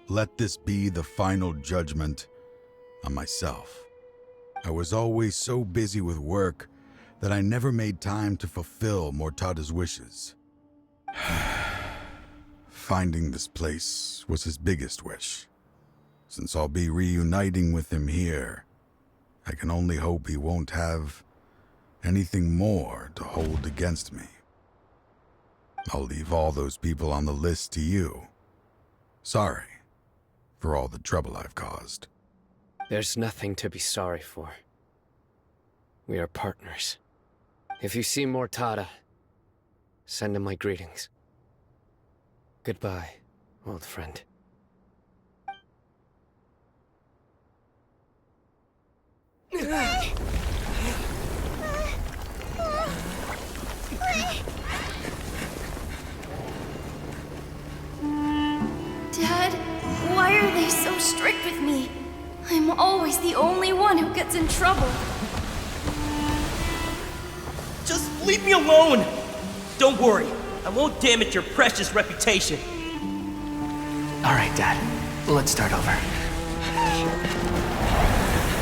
Let this be the final judgment on myself. I was always so busy with work that I never made time to fulfill Mortada's wishes. Finding this place was his biggest wish. Since I'll be reuniting with him here, I can only hope he won't have anything more to hold against me. I'll leave all those people on the list to you. Sorry for all the trouble I've caused. There's nothing to be sorry for. We are partners. If you see Mortada, send him my greetings. Goodbye, old friend. Dad, why are they so strict with me? I'm always the only one who gets in trouble. Just leave me alone! Don't worry, I won't damage your precious reputation. All right, Dad. Let's start over.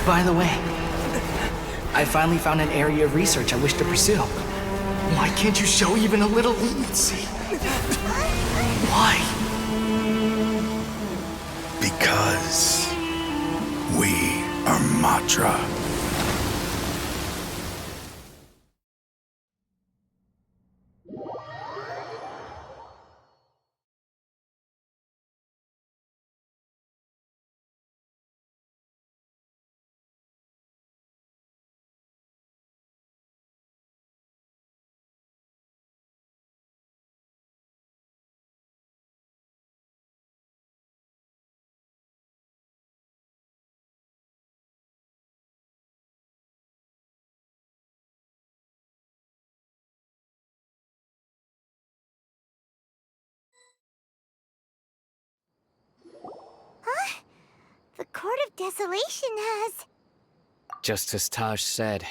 By the way, I finally found an area of research I wish to pursue. Why can't you show even a little leniency? Why? Because we are Matra. Huh? The Court of Desolation has... Just as Taj said,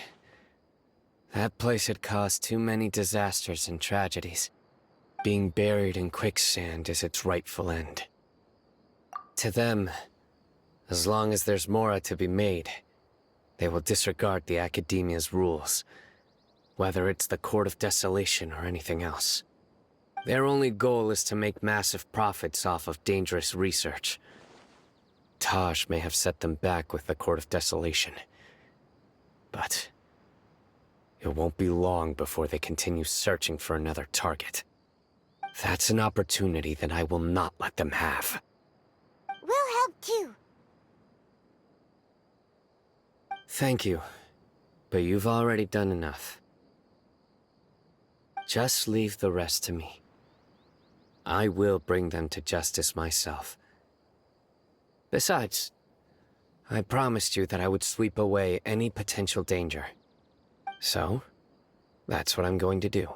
that place had caused too many disasters and tragedies. Being buried in quicksand is its rightful end. To them, as long as there's more to be made, they will disregard the Academia's rules, whether it's the Court of Desolation or anything else. Their only goal is to make massive profits off of dangerous research. Taj may have set them back with the Court of Desolation, but it won't be long before they continue searching for another target. That's an opportunity that I will not let them have. We'll help too. Thank you, but you've already done enough. Just leave the rest to me. I will bring them to justice myself. Besides, I promised you that I would sweep away any potential danger. So, that's what I'm going to do.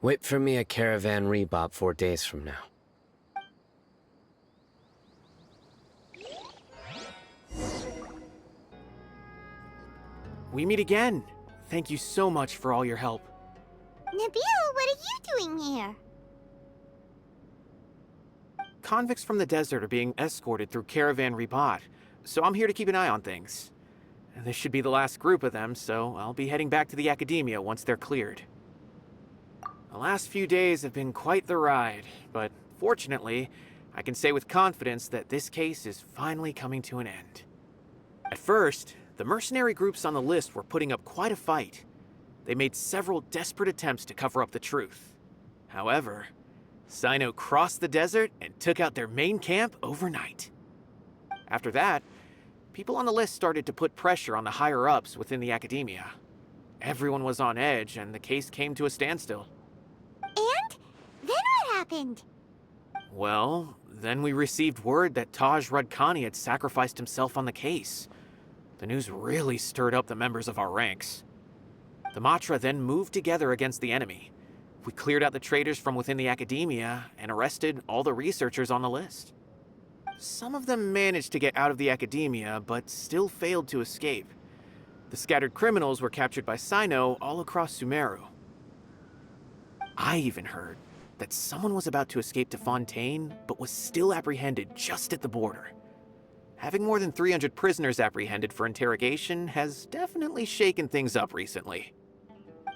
Wait for me at Caravan Rebop 4 days from now. We meet again. Thank you so much for all your help. Nabil, what are you doing here? Convicts from the desert are being escorted through Caravan Rebot, so I'm here to keep an eye on things. And this should be the last group of them, so I'll be heading back to the Academia once they're cleared. The last few days have been quite the ride, but fortunately, I can say with confidence that this case is finally coming to an end. At first, the mercenary groups on the list were putting up quite a fight. They made several desperate attempts to cover up the truth. However, Cyno crossed the desert and took out their main camp overnight. After that, people on the list started to put pressure on the higher-ups within the Academia. Everyone was on edge, and the case came to a standstill. And? Then what happened? Well, then we received word that Taj Rudkani had sacrificed himself on the case. The news really stirred up the members of our ranks. The Matra then moved together against the enemy. We cleared out the traitors from within the Academia and arrested all the researchers on the list. Some of them managed to get out of the Academia, but still failed to escape. The scattered criminals were captured by Cyno all across Sumeru. I even heard that someone was about to escape to Fontaine, but was still apprehended just at the border. Having more than 300 prisoners apprehended for interrogation has definitely shaken things up recently.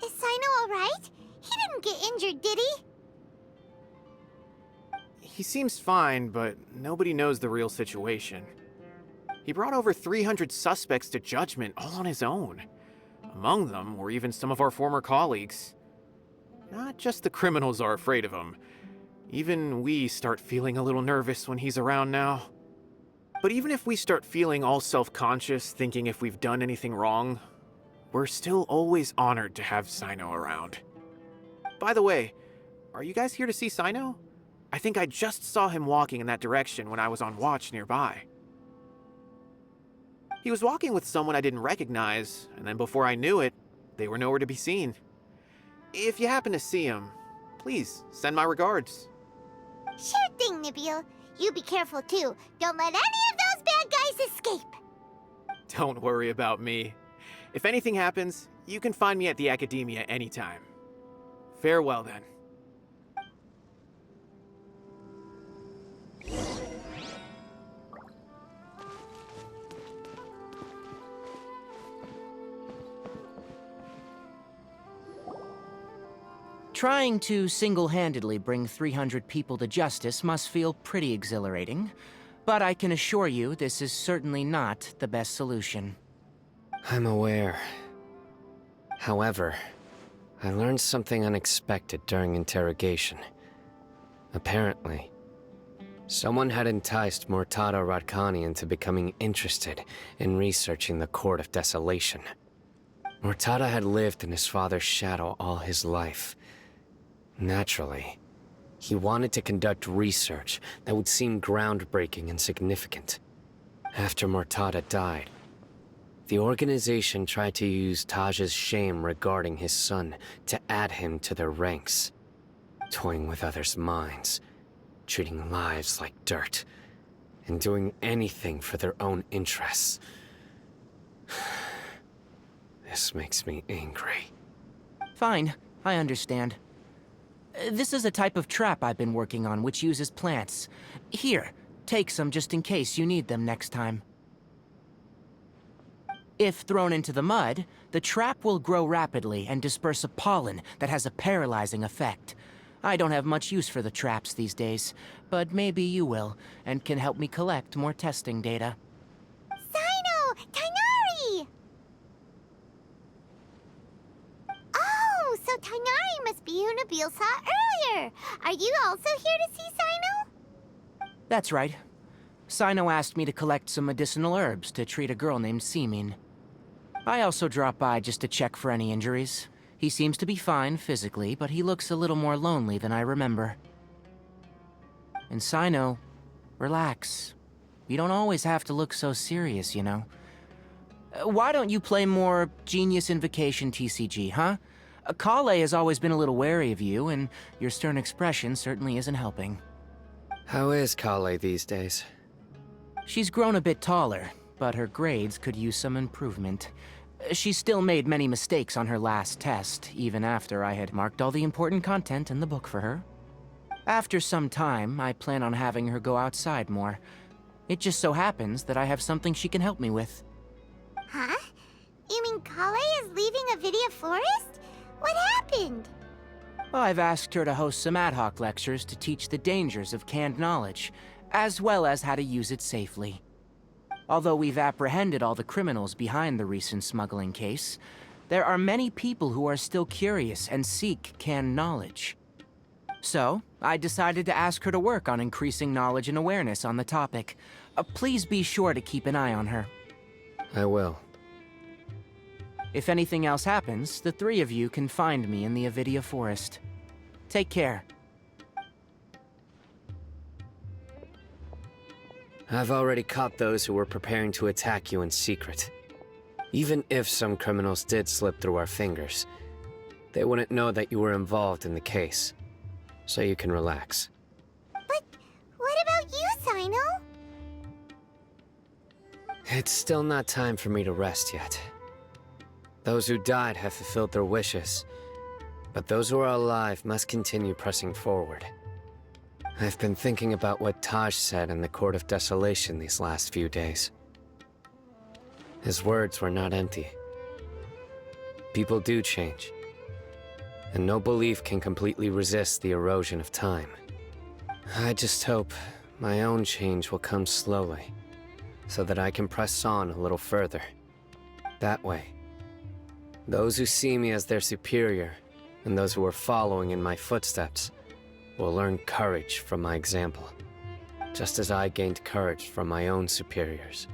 Is Cyno alright? He didn't get injured, did he? He seems fine, but nobody knows the real situation. He brought over 300 suspects to judgment all on his own. Among them were even some of our former colleagues. Not just the criminals are afraid of him. Even we start feeling a little nervous when he's around now. But even if we start feeling all self-conscious, thinking if we've done anything wrong, we're still always honored to have Cyno around. By the way, are you guys here to see Cyno? I think I just saw him walking in that direction when I was on watch nearby. He was walking with someone I didn't recognize, and then before I knew it, they were nowhere to be seen. If you happen to see him, please send my regards. Sure thing, Nabil. You be careful too. Don't let any of those bad guys escape. Don't worry about me. If anything happens, you can find me at the Academia anytime. Farewell then. Trying to single-handedly bring 300 people to justice must feel pretty exhilarating, but I can assure you this is certainly not the best solution. I'm aware. However, I learned something unexpected during interrogation. Apparently, someone had enticed Murtada Radkani into becoming interested in researching the Court of Desolation. Murtada had lived in his father's shadow all his life. Naturally, he wanted to conduct research that would seem groundbreaking and significant. After Murtada died, the organization tried to use Taj's shame regarding his son to add him to their ranks, toying with others' minds, treating lives like dirt, and doing anything for their own interests. This makes me angry. Fine, I understand. This is a type of trap I've been working on which uses plants. Here, take some just in case you need them next time. If thrown into the mud, the trap will grow rapidly and disperse a pollen that has a paralyzing effect. I don't have much use for the traps these days, but maybe you will, and can help me collect more testing data. Cyno! Tighnari! Oh, so Tighnari must be who Nabil saw earlier. Are you also here to see Cyno? That's right. Cyno asked me to collect some medicinal herbs to treat a girl named Semin. I also dropped by just to check for any injuries. He seems to be fine physically, but he looks a little more lonely than I remember. And Cyno, relax. You don't always have to look so serious, you know. Why don't you play more Genius Invocation TCG, huh? Kale has always been a little wary of you, and your stern expression certainly isn't helping. How is Kale these days? She's grown a bit taller, but her grades could use some improvement. She still made many mistakes on her last test, even after I had marked all the important content in the book for her. After some time, I plan on having her go outside more. It just so happens that I have something she can help me with. Huh? You mean Kale is leaving Avidia Forest? What happened? Well, I've asked her to host some ad hoc lectures to teach the dangers of canned knowledge, as well as how to use it safely. Although we've apprehended all the criminals behind the recent smuggling case, there are many people who are still curious and seek canned knowledge. So, I decided to ask her to work on increasing knowledge and awareness on the topic. Please be sure to keep an eye on her. I will. If anything else happens, the three of you can find me in the Avidia Forest. Take care. I've already caught those who were preparing to attack you in secret. Even if some criminals did slip through our fingers, they wouldn't know that you were involved in the case. So you can relax. But what about you, Cyno? It's still not time for me to rest yet. Those who died have fulfilled their wishes, but those who are alive must continue pressing forward. I've been thinking about what Taj said in the Court of Desolation these last few days. His words were not empty. People do change, and no belief can completely resist the erosion of time. I just hope my own change will come slowly, so that I can press on a little further. That way, those who see me as their superior, and those who are following in my footsteps, will learn courage from my example, just as I gained courage from my own superiors,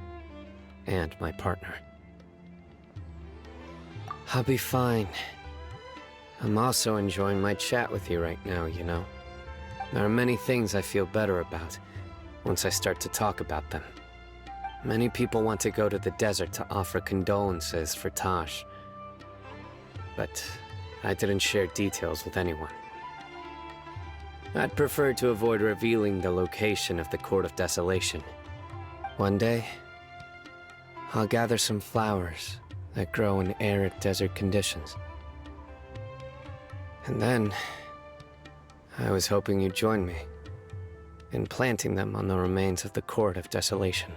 and my partner. I'll be fine. I'm also enjoying my chat with you right now, you know. There are many things I feel better about once I start to talk about them. Many people want to go to the desert to offer condolences for Taj, but I didn't share details with anyone. I'd prefer to avoid revealing the location of the Court of Desolation. One day, I'll gather some flowers that grow in arid desert conditions. And then, I was hoping you'd join me in planting them on the remains of the Court of Desolation.